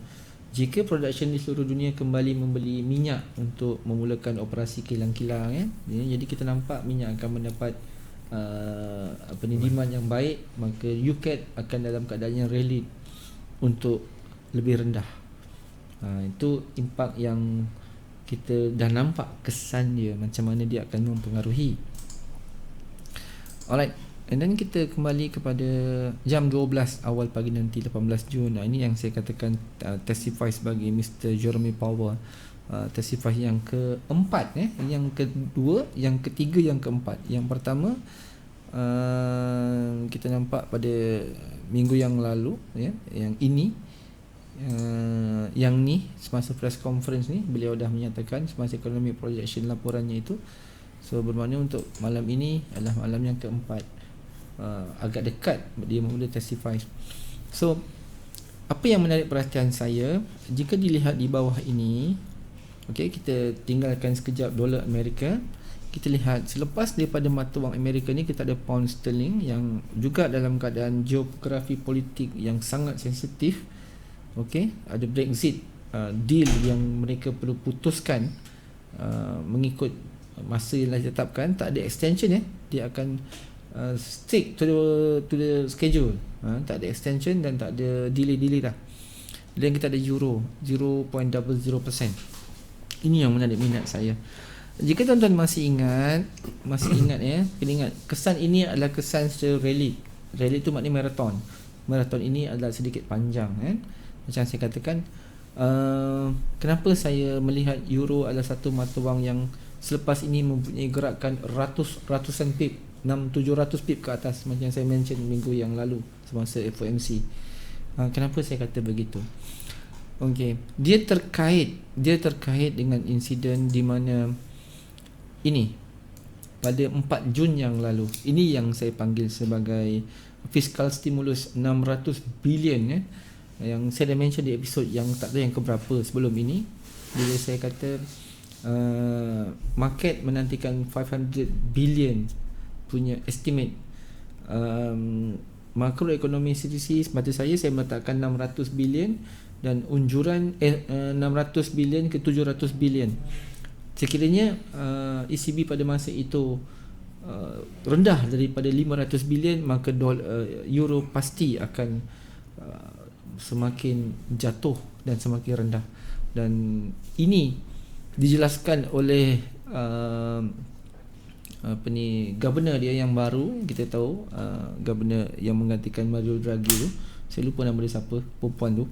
Jika production di seluruh dunia kembali membeli minyak untuk memulakan operasi kilang-kilang, jadi kita nampak minyak akan mendapat demand yang baik, maka UCAT akan dalam keadaan yang rally untuk lebih rendah. Itu impak yang kita dah nampak kesan dia, macam mana dia akan mempengaruhi. Alright, and then kita kembali kepada jam 12 awal pagi nanti 18 Jun. Ini yang saya katakan testify sebagai Mr. Jerome Powell. Testify yang keempat, yang kedua, yang ketiga, yang keempat. Yang pertama kita nampak pada minggu yang lalu, yang ini, yang ni semasa press conference ni beliau dah menyatakan semasa economic projection laporannya itu. So bermakna untuk malam ini adalah malam yang keempat. Agak dekat dia mula testify. So apa yang menarik perhatian saya, jika dilihat di bawah ini, okey, kita tinggalkan sekejap dolar Amerika. Kita lihat selepas daripada mata wang Amerika ni, kita ada pound sterling yang juga dalam keadaan geografi politik yang sangat sensitif. Okey, ada Brexit deal yang mereka perlu putuskan mengikut masa yang dah ditetapkan. Tak ada extension, dia akan stick to the schedule. Tak ada extension dan tak ada delay dah. Dan kita ada euro 0.00%. Ini yang menarik minat saya. Jika tuan-tuan masih ingat kena ingat kesan ini adalah kesan secara rally. Rally itu maknanya marathon. Marathon ini adalah sedikit panjang, Macam saya katakan, kenapa saya melihat euro adalah satu mata wang yang selepas ini mempunyai gerakan ratusan pip, 600-700 pip ke atas, macam yang saya mention minggu yang lalu semasa FOMC. Kenapa saya kata begitu? Okey, dia terkait dengan insiden di mana ini pada 4 Jun yang lalu. Ini yang saya panggil sebagai fiscal stimulus 600 bilion, yang saya dah mention di episod yang tak tahu yang keberapa sebelum ini, bila saya kata market menantikan 500 billion punya estimate. Makroekonomi CDC semata saya meletakkan 600 bilion dan unjuran 600 bilion ke 700 bilion. Sekiranya ECB pada masa itu rendah daripada 500 bilion, maka euro pasti akan semakin jatuh dan semakin rendah. Dan ini dijelaskan oleh governor dia yang baru, kita tahu governor yang menggantikan Mario Draghi tu, saya lupa nama dia siapa, perempuan tu,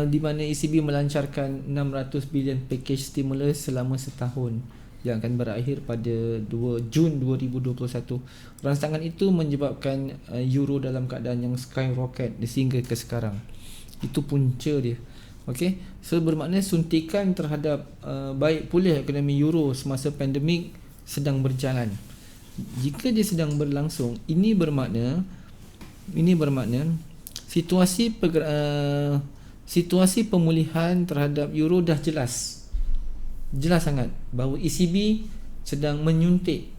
di mana ECB melancarkan 600 bilion package stimulus selama setahun yang akan berakhir pada 2 Jun 2021. Rangsangan itu menyebabkan euro dalam keadaan yang skyrocket sehingga ke sekarang. Itu punca dia. Okey, so bermakna suntikan terhadap baik pulih ekonomi euro semasa pandemik sedang berjalan. Jika dia sedang berlangsung, ini bermakna situasi pemulihan terhadap euro dah jelas sangat bahawa ECB sedang menyuntik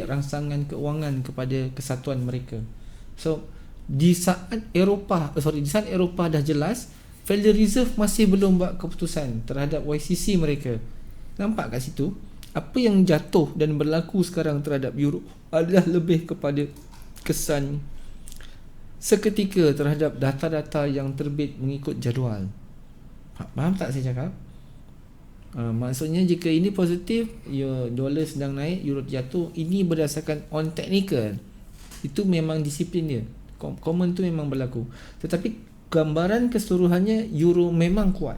rangsangan keuangan kepada kesatuan mereka. So di saat Eropah dah jelas, Federal Reserve masih belum buat keputusan terhadap YCC mereka. Nampak kat situ, apa yang jatuh dan berlaku sekarang terhadap euro adalah lebih kepada kesan seketika terhadap data-data yang terbit mengikut jadual. Faham tak saya cakap? Maksudnya jika ini positif, dolar sedang naik, euro jatuh, ini berdasarkan on technical. Itu memang disiplin dia. Common tu memang berlaku. Tetapi gambaran keseluruhannya euro memang kuat.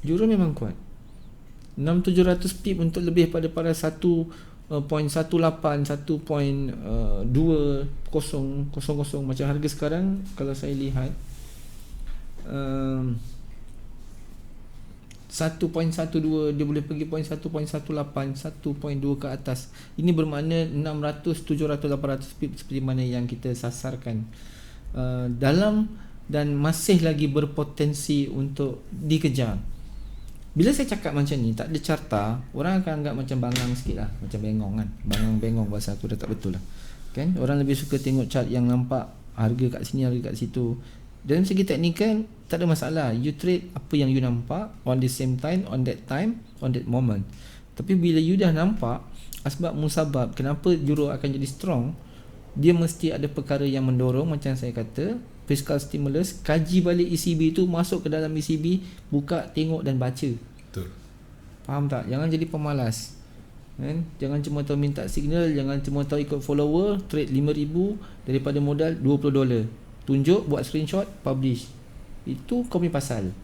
6,700 pip untuk lebih pada 1.18, 1.2000 macam harga sekarang. Kalau saya lihat 1.12, dia boleh pergi 1.18, 1.2 ke atas. Ini bermakna 600, 700, 800 pip seperti mana yang kita sasarkan dalam dan masih lagi berpotensi untuk dikejar. Bila saya cakap macam ni, tak ada carta, orang akan anggap macam bangang sikit lah, macam bengong kan. Bangang-bengong bahasa aku dah tak betul lah kan. Orang lebih suka tengok chart yang nampak harga kat sini, harga kat situ. Dalam segi teknikal tak ada masalah, you trade apa yang you nampak on the same time, on that moment. Tapi bila you dah nampak asbab musabab kenapa euro akan jadi strong, dia mesti ada perkara yang mendorong. Macam saya kata, fiscal stimulus, kaji balik ECB tu, masuk ke dalam ECB, buka, tengok dan baca. Betul. Faham tak? Jangan jadi pemalas kan? Jangan cuma tahu minta signal, jangan cuma tahu ikut follower, trade 5,000 daripada modal $20. Tunjuk, buat screenshot, publish. Itu kau punya pasal.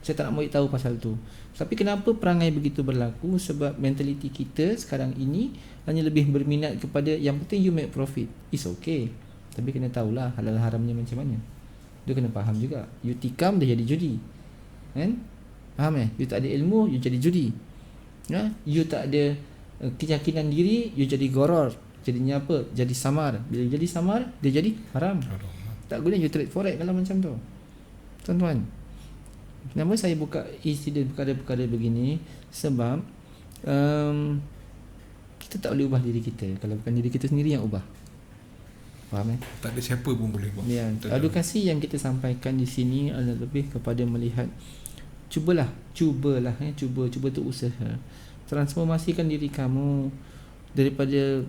Saya tak nak tahu pasal tu. Tapi kenapa perangai begitu berlaku? Sebab mentaliti kita sekarang ini hanya lebih berminat kepada yang penting you make profit. It's okay, tapi kena tahulah halal haramnya macam mana. Dia kena faham juga. You tikam dah jadi judi kan? Faham You tak ada ilmu, you jadi judi. You tak ada keyakinan diri, you jadi goror. Jadinya apa? Jadi samar. Bila jadi samar, dia jadi haram. Tak guna you trade forex kalau macam tu. Tuan-tuan, kenapa saya buka insiden perkara-perkara begini? Sebab kita tak boleh ubah diri kita kalau bukan diri kita sendiri yang ubah. Faham Tak ada siapa pun boleh buat. Ya, edukasi yang kita sampaikan di sini adalah lebih kepada melihat, cuba tu usaha transformasikan diri kamu daripada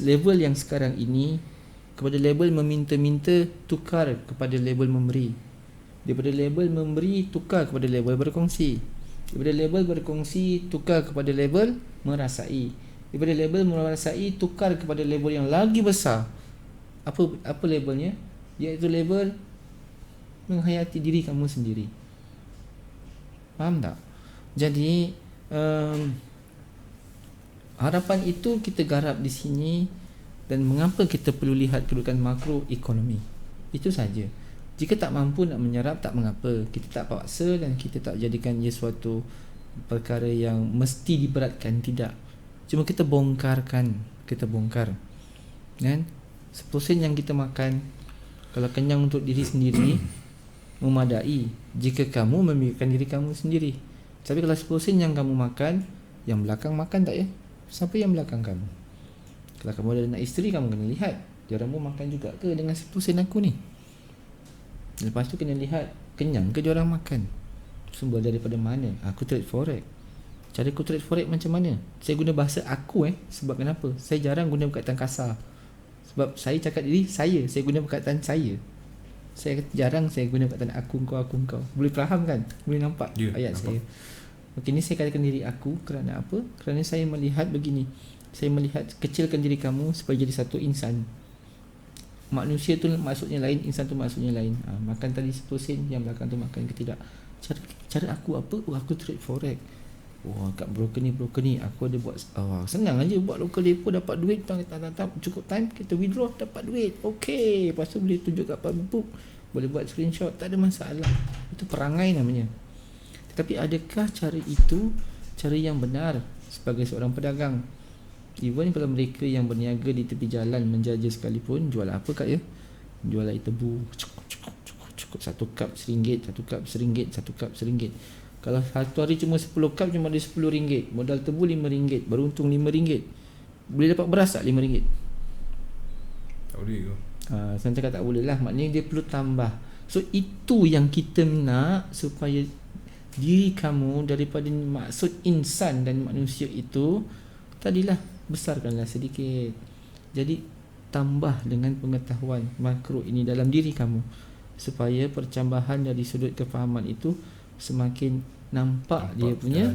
level yang sekarang ini kepada level meminta-minta, tukar kepada level memberi. Daripada level memberi, tukar kepada level berkongsi. Daripada level berkongsi, tukar kepada level merasai. Daripada level merasai, tukar kepada level yang lagi besar. Apa labelnya? Iaitu label menghayati diri kamu sendiri. Faham tak? Jadi harapan itu kita garap di sini. Dan mengapa kita perlu lihat kedudukan makro ekonomi? Itu saja. Jika tak mampu nak menyerap, tak mengapa. Kita tak paksa dan kita tak jadikan ia suatu perkara yang mesti diberatkan. Tidak. Cuma kita bongkar kan. 10 sen yang kita makan, kalau kenyang untuk diri sendiri, memadai jika kamu memikirkan diri kamu sendiri. Tapi kalau 10 sen yang kamu makan, yang belakang makan tak ya? Siapa yang belakang kamu? Kalau kamu ada anak isteri, kamu kena lihat diorang pun makan juga ke dengan 10 sen aku ni. Lepas tu kena lihat kenyang ke diorang makan, sumber daripada mana. Aku trade forex, Cara aku trade forex macam mana? Saya guna bahasa aku sebab kenapa? Saya jarang guna perkataan kasar. Sebab saya cakap diri saya guna perkataan saya. Saya jarang saya guna perkataan aku kau. Boleh faham kan? Boleh nampak ayat nampak. Saya. Okey, ni saya katakan diri aku kerana apa? Kerana saya melihat begini. Saya melihat kecilkan diri kamu supaya jadi satu insan. Manusia tu maksudnya lain, insan tu maksudnya lain. Makan tadi 10 sen, yang belakang tu makan ke tidak. Cara aku apa? Aku trade forex. Kat broker ni aku ada buat senang aja buat local depo, dapat duit, cukup time kita withdraw, dapat duit. Okey, lepas tu boleh tunjuk kat public book, boleh buat screenshot, tak ada masalah. Itu perangai namanya. Tetapi adakah cara itu cara yang benar sebagai seorang pedagang? Even kalau mereka yang berniaga di tepi jalan menjaja sekalipun, jual apa kat ya? Jual air tebu, cukup satu cup RM1, satu cup RM1, satu cup RM1. Kalau satu hari cuma 10 cup, cuma ada RM10, modal tebu RM5, beruntung RM5. Boleh dapat beras tak RM5? Tak boleh ke? Saya cakap tak boleh lah, maknanya dia perlu tambah. So itu yang kita nak, supaya diri kamu daripada maksud insan dan manusia itu tadilah, besarkanlah sedikit. Jadi tambah dengan pengetahuan makro ini dalam diri kamu, supaya percambahan dari sudut kefahaman itu semakin nampak dia punya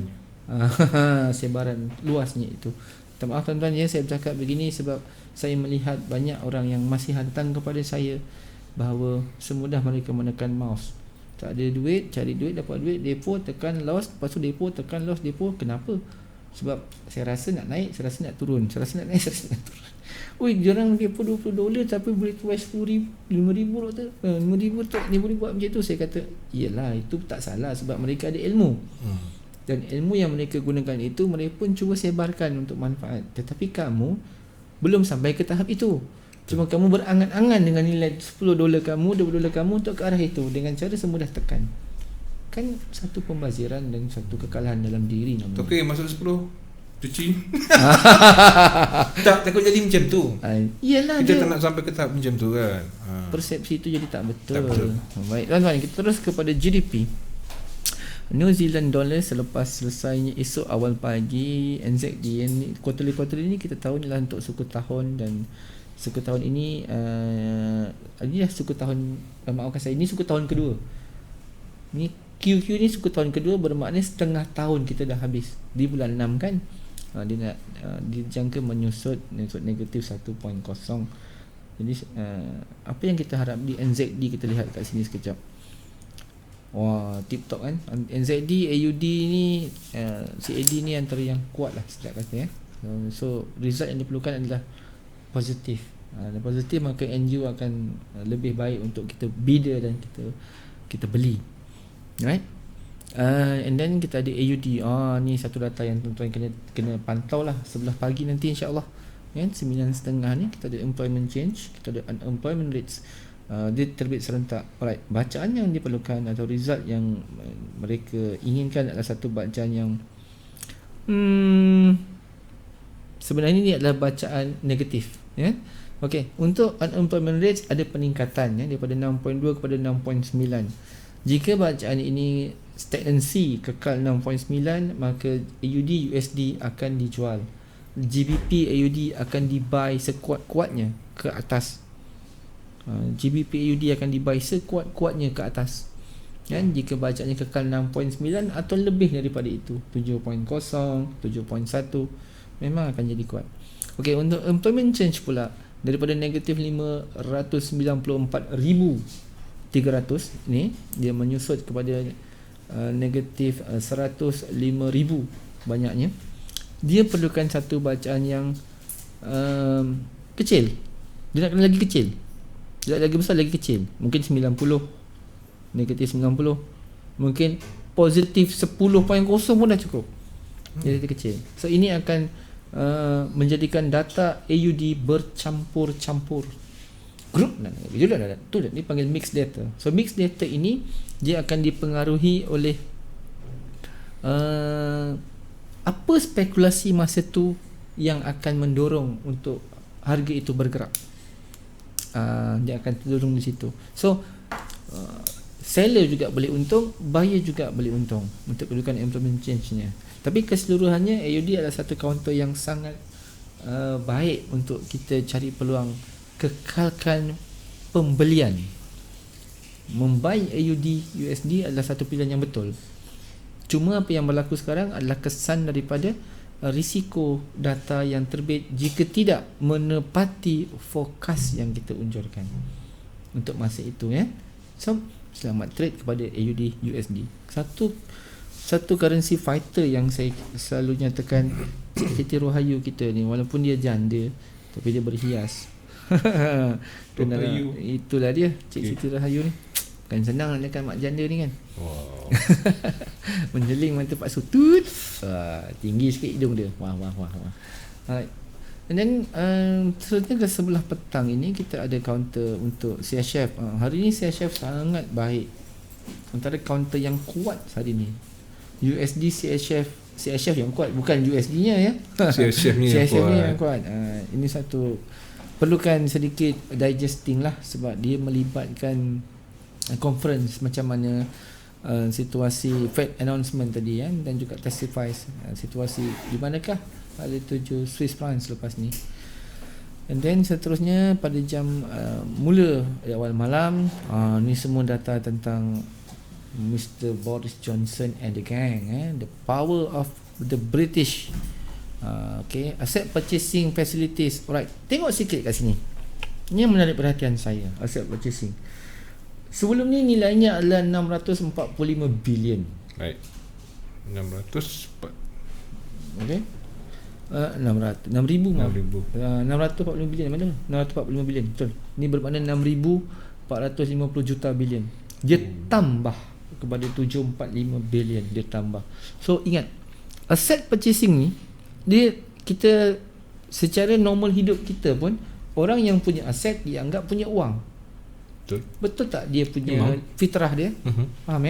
sebaran luasnya itu. Minta maaf tuan-tuan ya, saya bercakap begini sebab saya melihat banyak orang yang masih hantar kepada saya bahawa semudah mereka menekan mouse. Tak ada duit, cari duit, dapat duit, depo, tekan loss, lepas tu depo, tekan loss, depo. Kenapa? Sebab saya rasa nak naik, saya rasa nak turun, saya rasa nak naik, saya rasa nak turun. Diorang depo $20 tapi boleh tuai $10,000, $5,000 tu, $5,000 tu, $5,000 buat macam tu. Saya kata, iyalah, itu tak salah sebab mereka ada ilmu. Dan ilmu yang mereka gunakan itu, mereka pun cuba sebarkan untuk manfaat. Tetapi kamu belum sampai ke tahap itu. Cuma kamu berangan-angan dengan nilai $10 kamu, $20 kamu untuk ke arah itu dengan cara semudah tekan. Kan satu pembaziran dan satu kekalahan dalam diri namanya. Okey, masuk 10 cuci. Takut jadi macam tu. Iyalah, kita tak nak sampai ke tahap macam tu kan. Persepsi itu jadi tak betul. Baik tuan-tuan, kita terus kepada GDP. New Zealand dollar selepas selesainya esok awal pagi NZD ni, quarterly ni kita tahu ni lah untuk suku tahun, dan suku tahun ini ini dah suku tahun, maafkan saya, ini suku tahun kedua. Ni QQ ni suku tahun kedua, bermakna setengah tahun kita dah habis di bulan 6 kan. Dia nak dijangka menyusut negatif 1.0. Jadi apa yang kita harap di NZD, kita lihat kat sini sekejap. Wah, tip top kan. NZD, AUD ni, CAD ni antara yang kuat lah sejak kata ya. So result yang diperlukan adalah positif. Positif, maka NU akan lebih baik untuk kita bidder dan kita beli. Right? And then kita ada AUD. Ni satu data yang tuan-tuan kena pantau lah sebelah pagi nanti insya-Allah. Kan 9.5 ni kita ada employment change, kita ada unemployment rates. Dia terbit serentak. Alright, bacaan yang diperlukan atau result yang mereka inginkan adalah satu bacaan yang sebenarnya ini adalah bacaan negatif, ya. Okey, untuk unemployment rates ada peningkatan ya, daripada 6.2 kepada 6.9. Jika bacaan ini stagnancy kekal 6.9, maka AUD USD akan dijual. GBP AUD akan dibuy sekuat-kuatnya ke atas. GBP AUD akan dibuy sekuat-kuatnya ke atas. Kan, jika bacaannya kekal 6.9 atau lebih daripada itu, 7.0, 7.1, memang akan jadi kuat. Okey, untuk employment change pula, daripada negatif 594,300 ni, dia menyusut kepada negatif 105,000 banyaknya. Dia perlukan satu bacaan yang kecil. Dia nak kena lagi kecil. Dia lagi besar, lagi kecil. Mungkin 90, negatif 90, mungkin positif 10.0 pun dah cukup. Jadi kecil. So ini akan menjadikan data AUD bercampur-campur. Grup tu dipanggil mixed data. So mixed data ini dia akan dipengaruhi oleh apa spekulasi masa tu yang akan mendorong untuk harga itu bergerak. Dia akan terdorong di situ. So seller juga boleh untung, buyer juga boleh untung untuk kedudukan employment change-nya. Tapi keseluruhannya AUD adalah satu kaunter yang sangat baik untuk kita cari peluang kekalkan pembelian. Membuy AUD USD adalah satu pilihan yang betul. Cuma apa yang berlaku sekarang adalah kesan daripada risiko data yang terbit jika tidak menepati forecast yang kita unjurkan untuk masa itu, ya. So selamat trade kepada AUD USD. Satu currency fighter yang saya selalu nyatakan Cik Siti Rohayu kita ni, walaupun dia janda tapi dia berhias. Rohayu. Itulah dia Cik Siti Rohayu ni. Kan senang nak dekat mak janda ni kan. Wow. Menjeling mata Pak Sutut. Tinggi sikit hidung dia. Wah. And then seterusnya ke sebelah petang ini kita ada counter untuk CHF. Hari ni CHF sangat baik. Antara counter yang kuat hari ni. USD CHF yang kuat, bukan USD-nya ya. CHF-nya yang kuat. Ini satu perlukan sedikit digesting lah, sebab dia melibatkan conference macam mana situasi Fed announcement tadi kan, dan juga testifies situasi di manakah pada 7 Swiss francs lepas ni. And then seterusnya pada jam mula awal malam, ni semua data tentang Mr. Boris Johnson and the gang, the power of the British. Okay, asset purchasing facilities. Alright, tengok sikit kat sini. Ini yang menarik perhatian saya, asset purchasing. Sebelum ni nilainya adalah 645 bilion. Right. 600. Okay. 640 bilion mana? 645 bilion. Betul. Ni bermakna 6,450 juta bilion. Dia tambah kepada 745 bilion, dia tambah. So ingat, asset purchasing ni kita secara normal hidup kita pun, orang yang punya aset dianggap punya wang. Betul tak? Dia punya fitrah dia. Faham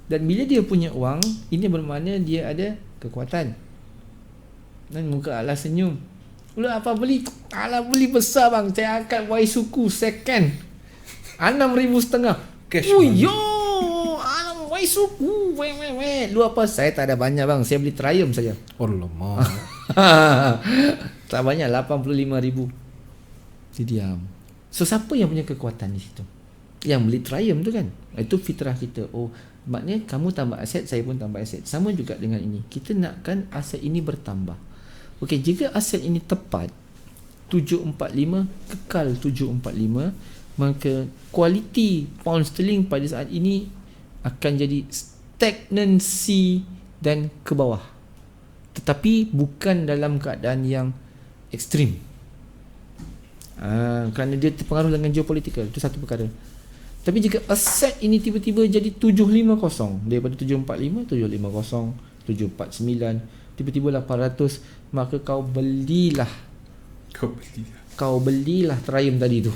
Dan bila dia punya wang, ini bermakna dia ada kekuatan. Dan muka Allah senyum. Ula apa beli? Alah beli besar bang. Saya angkat Y suku second 6,500 cash. Yo, alam Y suku. Lu apa? Saya tak ada banyak bang. Saya beli Triumph saja. Alamak. Tak banyak, 85,000. Dia diam. So siapa yang punya kekuatan di situ? Yang beli Triumph tu kan. Itu fitrah kita. Oh, maknanya kamu tambah aset, saya pun tambah aset. Sama juga dengan ini. Kita nakkan aset ini bertambah. Okey, jika aset ini tepat 745, kekal 745, maka kualiti pound sterling pada saat ini akan jadi stagnancy dan ke bawah. Tetapi bukan dalam keadaan yang ekstrim. Kerana dia terpengaruh dengan geopolitikal. Itu satu perkara. Tapi jika aset ini tiba-tiba jadi 750, daripada 745, 750, 749, tiba-tiba 800, maka kau belilah Triumph tadi tu.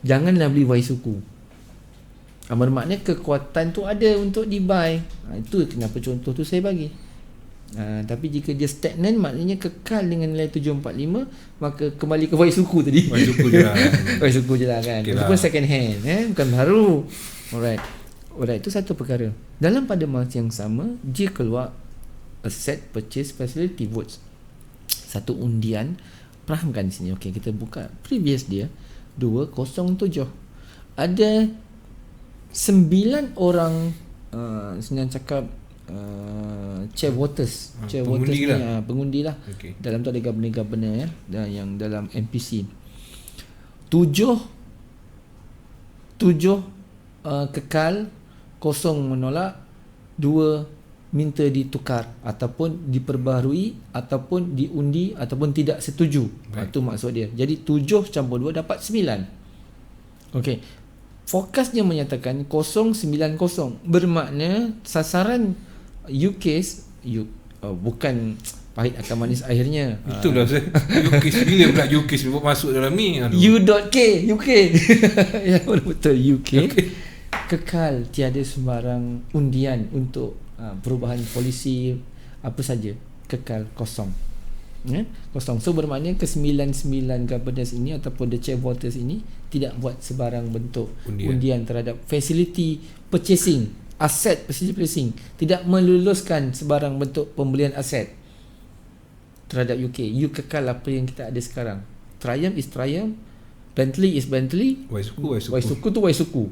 Janganlah beli Y suku. Bermakna kekuatan tu ada untuk dibuy. Itu kenapa contoh tu saya bagi. Tapi jika dia stagnan, maknanya kekal dengan nilai 745, maka kembali ke Y suku tadi. Y suku je lah. Y suku je lah kan. Itu pun second hand, bukan baru. Alright, itu satu perkara. Dalam pada masa yang sama, dia keluar asset purchase facility votes. Satu undian. Fahamkan di sini. Okey, kita buka previous dia 207. Ada 9 orang senang cakap chair voters. Chair voters ni pengundi lah. Okay. Dalam tu ada governor ya, dan yang dalam MPC 7 kekal, 0 menolak, 2 minta ditukar ataupun diperbaharui ataupun diundi ataupun tidak setuju. Itu maksud dia. Jadi 7 campur 2 dapat 9. Okey. Fokusnya menyatakan 090, bermakna sasaran bukan pahit akan manis akhirnya. Itulah saya. UKIS bila pula UKIS masuk dalam ni. U.K. Ya, betul UK. Okay. Kekal tiada sembarang undian untuk perubahan polisi apa saja, kekal kosong. kosong. So bermakna ke-99 governors ini ataupun the chair voters ini tidak buat sebarang bentuk undian terhadap facility purchasing, aset purchasing, tidak meluluskan sebarang bentuk pembelian aset terhadap UK. You kekal apa yang kita ada sekarang. Triumph is Triumph, Bentley is Bentley, Waisuku tu Waisuku.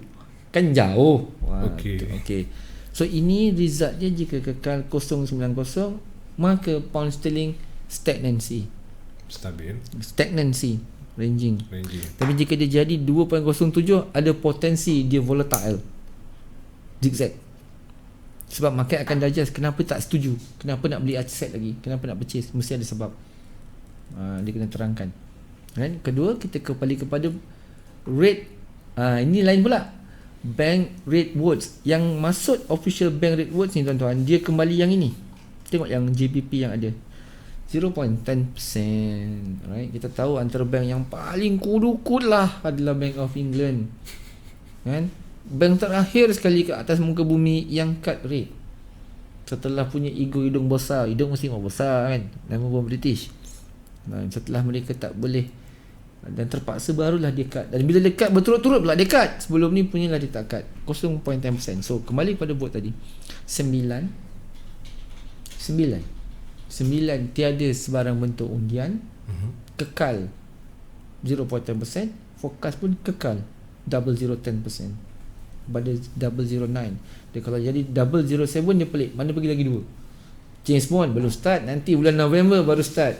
Kan jauh. Okay. So ini resultnya jika kekal 090, maka pound sterling stagnancy, ranging. Tapi jika dia jadi 2.07, ada potensi dia volatile, zigzag. Sebab market akan digest. Kenapa tak setuju, kenapa nak beli aset lagi, kenapa nak purchase, mesti ada sebab. Dia kena terangkan. Kan? Kedua, kita kembali kepada rate. Ini lain pula, bank rate words. Yang maksud official bank rate words ni tuan-tuan, dia kembali yang ini. Tengok yang JBP yang ada 0.10%, right? Kita tahu antara bank yang paling kudukut lah adalah Bank of England, kan? Bank terakhir sekali ke atas muka bumi yang cut rate setelah punya ego hidung besar. Hidung mesti mau besar, kan? Nama pun British. Setelah mereka tak boleh dan terpaksa, barulah dia cut. Dan bila dia cut berturut-turut pula dia cut. Sebelum ni punyalah dia tak cut 0.10%. So kembali kepada vote tadi, 9 tiada sebarang bentuk undian, kekal 0.10%, fokus pun kekal 0010% pada 009. Dia kalau jadi 007 dia pelik, mana pergi lagi 2. James Bond belum start, nanti bulan November baru start.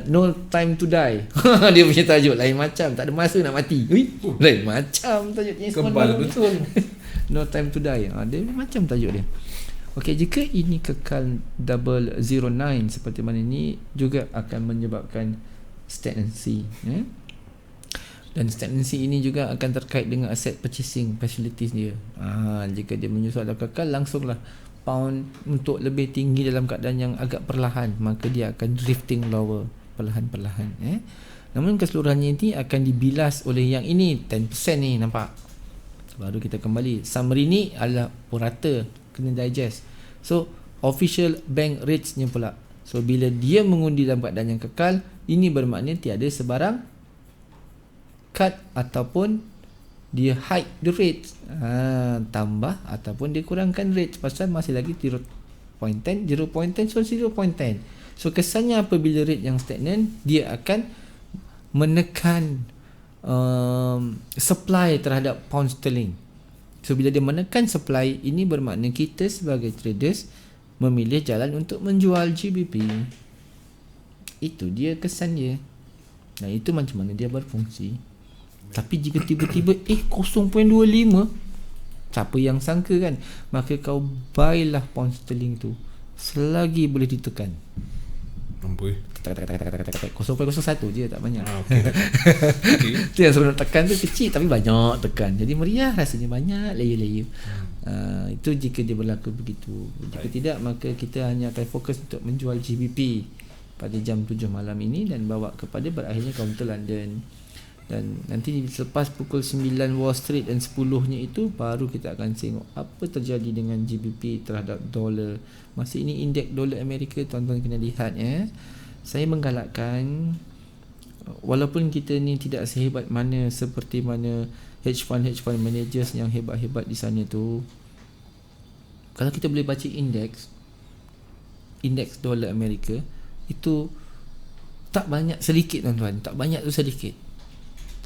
No time to die. Dia punya tajuk lain macam, tak ada masa nak mati. Lain macam tajuk James Bond. Kembal betul. No time to die. Dia macam tajuk dia. Okey, jika ini kekal 009 seperti mana ini, juga akan menyebabkan stagnancy, dan stagnancy ini juga akan terkait dengan asset purchasing facilities dia. Jika dia menyusut atau kekal, langsunglah pound untuk lebih tinggi dalam keadaan yang agak perlahan, maka dia akan drifting lower perlahan-perlahan. Namun keseluruhannya ini akan dibilas oleh yang ini 10% ni, nampak? Baru kita kembali. Summary ni adalah purata, kena digest. So official bank rates-nya pula. So bila dia mengundi dalam keadaan yang kekal, ini bermakna tiada sebarang cut ataupun dia hike the rates, tambah ataupun dia kurangkan rates, pasal masih lagi 0.10. So 0.10. So kesannya apabila rate yang stagnan, dia akan menekan supply terhadap pound sterling. So bila dia menekan supply, ini bermakna kita sebagai traders memilih jalan untuk menjual GBP. Itu dia kesan dia. Nah, itu macam mana dia berfungsi. Tapi jika tiba-tiba 0.25, siapa yang sangka, kan? Maka kau buy lah pound sterling tu selagi boleh ditekan. Ampun. 0.01 je, tak banyak. Okay. Itu yang sebenarnya tekan tu kecil tapi banyak tekan. Jadi meriah rasanya, banyak layer-layer. Itu jika dia berlaku begitu. Jika tidak, maka kita hanya akan fokus untuk menjual GBP pada jam 7 malam ini dan bawa kepada berakhirnya kaunter London. Dan nanti selepas pukul 9 Wall Street dan 10-nya itu, baru kita akan tengok apa terjadi dengan GBP terhadap dolar. Masa ini indeks dolar Amerika, tuan-tuan kena lihat, Saya menggalakkan, walaupun kita ni tidak sehebat mana seperti mana hedge fund managers yang hebat-hebat di sana tu, kalau kita boleh baca indeks dolar Amerika itu tak banyak, sedikit tuan-tuan, tak banyak tu sedikit.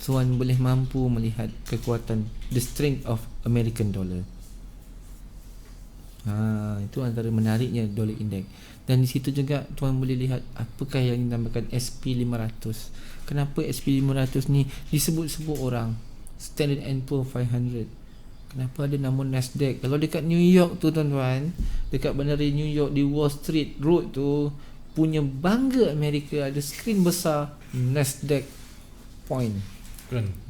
Tuan boleh mampu melihat kekuatan, the strength of American dollar. Itu antara menariknya dollar index. Dan di situ juga tuan boleh lihat apakah yang dinamakan SP500. Kenapa SP500 ni disebut-sebut orang Standard & Poor's 500? Kenapa ada nama Nasdaq? Kalau dekat New York tu tuan-tuan, dekat bandara New York di Wall Street Road tu, punya bangga Amerika, ada skrin besar Nasdaq point,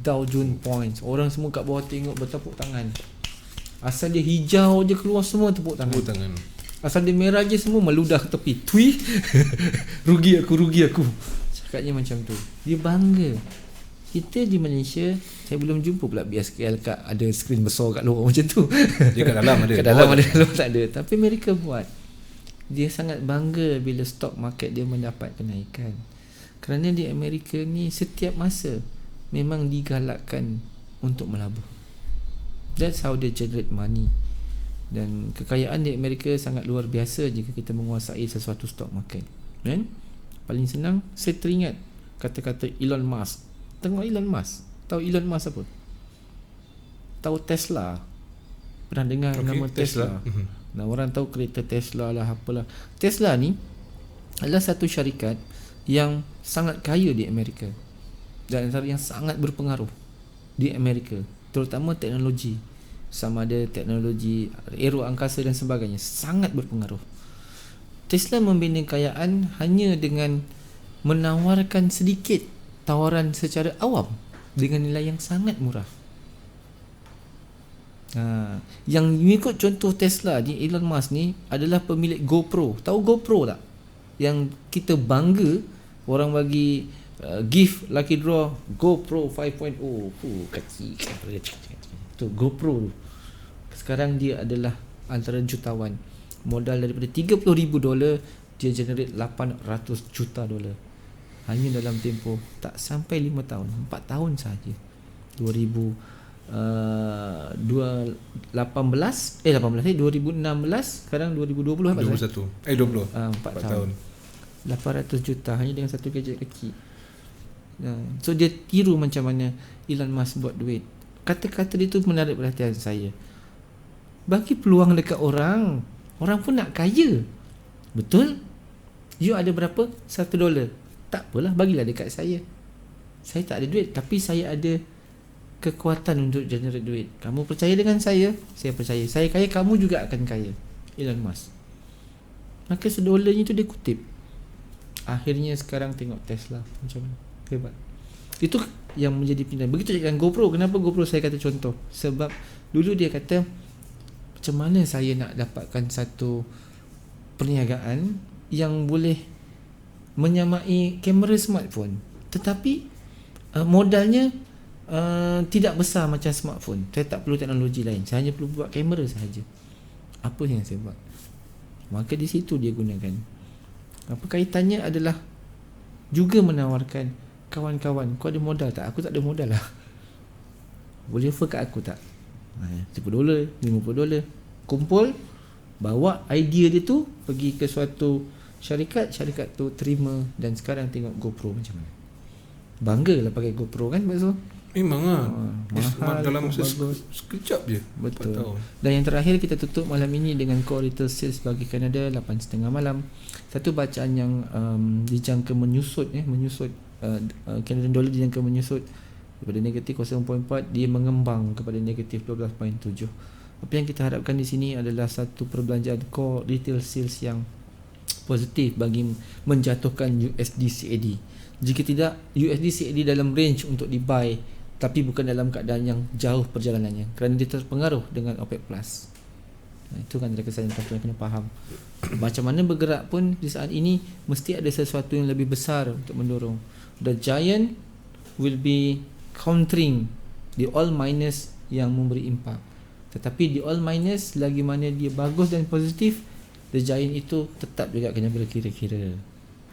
Dow Jones Points. Orang semua kat bawah tengok bertepuk tangan. Asal dia hijau je keluar semua tepuk tangan. Asal dia merah je semua meludah ke tepi. Tui. rugi aku. Cakapnya macam tu. Dia bangga. Kita di Malaysia, saya belum jumpa pula BSKL kat ada skrin besar kat luar macam tu. Dia kat dalam ada. Kat dalam ada, luar tak ada. Tapi Amerika buat. dia sangat bangga bila stock market dia mendapat kenaikan. Kerana di Amerika ni setiap masa memang digalakkan untuk melabur. That's how they generate money. Dan kekayaan di Amerika sangat luar biasa jika kita menguasai sesuatu stock market. Kan? Paling senang saya teringat kata-kata Elon Musk. Tengok Elon Musk. Tahu Elon Musk apa? Tahu Tesla. Pernah dengar nama Tesla? Nah, orang tahu kereta Tesla lah, apalah. Tesla ni adalah satu syarikat yang sangat kaya di Amerika dan antara yang sangat berpengaruh di Amerika, terutama teknologi, sama ada teknologi aero angkasa dan sebagainya, sangat berpengaruh. Tesla membina kekayaan hanya dengan menawarkan sedikit tawaran secara awam dengan nilai yang sangat murah. Yang mengikut contoh Tesla ni, Elon Musk ni adalah pemilik GoPro. Tahu GoPro tak? Yang kita bangga orang bagi gift lucky draw GoPro 5.0. Kecil tu GoPro tu. Sekarang dia adalah antara jutawan. Modal daripada $30,000 dia generate $800 juta. Hanya dalam tempoh tak sampai 5 tahun, 4 tahun sahaja. 2016 sekarang 2020 20 4 tahun 800 juta hanya dengan satu gadget kecil. So dia tiru macam mana Elon Musk buat duit. Kata-kata dia tu menarik perhatian saya. Bagi peluang dekat orang pun nak kaya. Betul? You ada berapa? $1. Tak apalah, bagilah dekat saya. Saya tak ada duit, tapi saya ada kekuatan untuk generate duit. Kamu percaya dengan saya percaya. Saya kaya, kamu juga akan kaya. Elon Musk. Maka $1 tu dia kutip. Akhirnya sekarang tengok Tesla macam mana. Hebat. Itu yang menjadi pilihan. Begitu juga dengan GoPro. Kenapa GoPro saya kata contoh? Sebab dulu dia kata, macam mana saya nak dapatkan satu perniagaan yang boleh menyamai kamera smartphone, tetapi modalnya tidak besar macam smartphone. Saya tak perlu teknologi lain, saya hanya perlu buat kamera sahaja. Apa yang saya buat? Maka di situ dia gunakan. Apa kaitannya adalah juga menawarkan, kawan-kawan, kau ada modal tak? Aku tak ada modal lah. Boleh offer kat aku tak? $10, $50, kumpul, bawa idea dia tu pergi ke suatu syarikat tu terima, dan sekarang tengok GoPro macam mana. Banggalah pakai GoPro kan, Pak Zul? Memang mahal dalam masa bagus. sekejap je. Betul. Dan yang terakhir kita tutup malam ini dengan core retail sales bagi Kanada 8.30 malam. Satu bacaan yang dijangka menyusut Canadian dollar dijangka menyusut daripada negatif 0.4, dia mengembang kepada negatif 12.7. Apa yang kita harapkan di sini adalah satu perbelanjaan core retail sales yang positif bagi menjatuhkan USD CAD. Jika tidak, USD CAD dalam range untuk di-buy, tapi bukan dalam keadaan yang jauh perjalanannya, kerana dia terpengaruh dengan OPEC+. Itu kan ada kesan yang kena faham. Macam mana bergerak pun di saat ini mesti ada sesuatu yang lebih besar untuk mendorong. The giant will be countering the all miners yang memberi impak. Tetapi the all miners lagi mana dia bagus dan positif, the giant itu tetap juga kena berkira-kira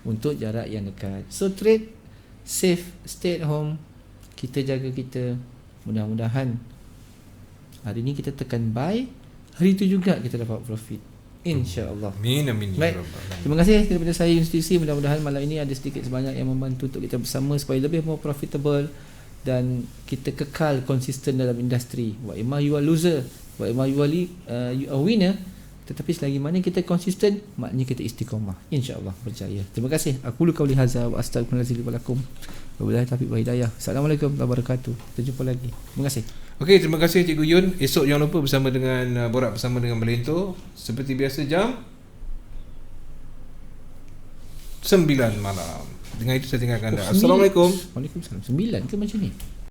untuk jarak yang dekat. So trade safe, stay at home, kita jaga kita. Mudah-mudahan hari ni kita tekan buy, hari tu juga kita dapat profit, InsyaAllah. Amin. Baik. Terima kasih daripada saya Institusi. Mudah-mudahan malam ini ada sedikit sebanyak yang membantu untuk kita bersama supaya lebih more profitable dan kita kekal konsisten dalam industri. Wa imma you are loser, wa imma you are winner. Tetapi selagi mana kita konsisten, maknanya kita istiqamah, InsyaAllah, percaya. Terima kasih. Aku lu qauli hadza wa astaghfirullahalazim walakum. Wabillahi taufiq wa hidayah. Assalamualaikum warahmatullahi wabarakatuh. Kita jumpa lagi. Terima kasih. Okey, terima kasih Cikgu Yun. Esok jangan lupa bersama dengan borak bersama dengan Melento seperti biasa jam 9 malam. Dengan itu saya tinggalkan anda. Assalamualaikum. Waalaikumsalam. 9 ke macam ni?